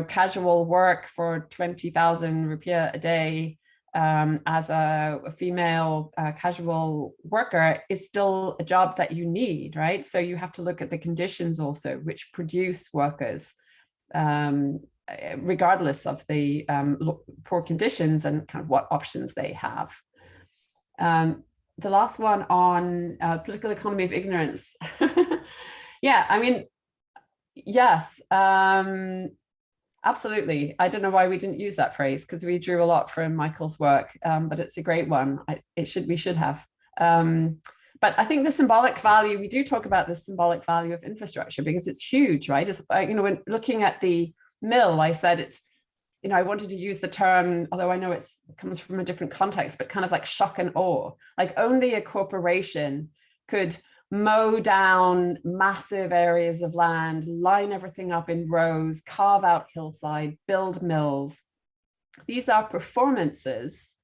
casual work for 20,000 rupiah a day as a female casual worker is still a job that you need, right? So you have to look at the conditions also which produce workers regardless of the poor conditions and kind of what options they have. The last one on political economy of ignorance. Yeah, I mean, yes, absolutely. I don't know why we didn't use that phrase, because we drew a lot from Michael's work, but it's a great one. We should have. But I think the symbolic value, we do talk about the symbolic value of infrastructure because it's huge, right? It's, you know, when looking at the mill, I said it, you know, I wanted to use the term, although I know it comes from a different context, but kind of like shock and awe. Like only a corporation could mow down massive areas of land, line everything up in rows, carve out hillside, build mills. These are performances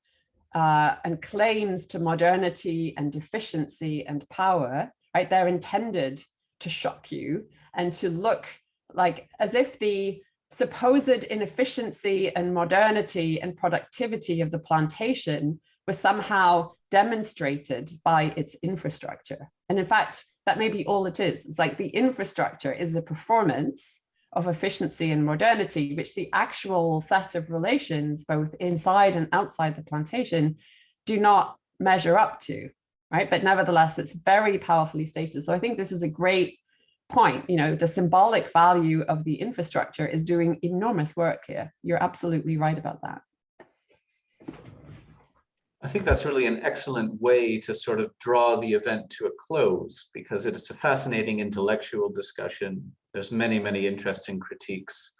and claims to modernity and efficiency and power, right? They're intended to shock you and to look like as if the supposed inefficiency and modernity and productivity of the plantation was somehow demonstrated by its infrastructure. And in fact, that may be all it is. It's like the infrastructure is a performance of efficiency and modernity, which the actual set of relations, both inside and outside the plantation, do not measure up to, right? But nevertheless, it's very powerfully stated. So I think this is a great point. You know, the symbolic value of the infrastructure is doing enormous work here. You're absolutely right about that. I think that's really an excellent way to sort of draw the event to a close, because it's a fascinating intellectual discussion. There's many, many interesting critiques.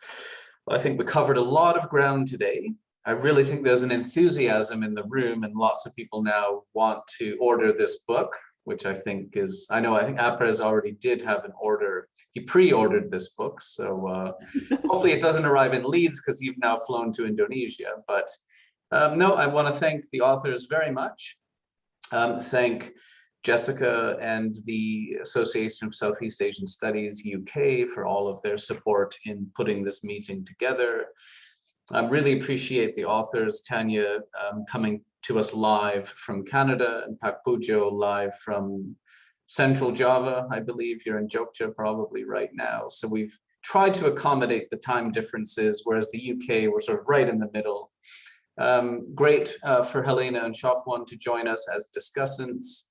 I think we covered a lot of ground today. I really think there's an enthusiasm in the room, and lots of people now want to order this book, which I think is, I think Apres already did have an order. He pre-ordered this book. So hopefully it doesn't arrive in Leeds because you've now flown to Indonesia. But no, I want to thank the authors very much. Thank Jessica and the Association of Southeast Asian Studies UK for all of their support in putting this meeting together. I really appreciate the authors, Tania coming to us live from Canada, and Pujo live from Central Java. I believe you're in Jogja probably right now. So we've tried to accommodate the time differences, whereas the UK, we're sort of right in the middle. Great for Helena and Shafwan to join us as discussants.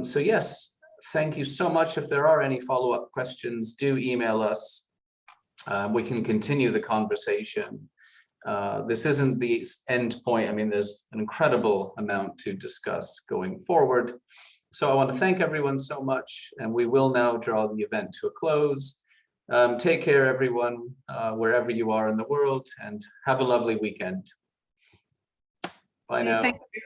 So yes, thank you so much. If there are any follow-up questions, do email us. We can continue the conversation. This isn't the end point. I mean, there's an incredible amount to discuss going forward. So I want to thank everyone so much, and we will now draw the event to a close. Take care, everyone, wherever you are in the world, and have a lovely weekend. Bye now. Thank you.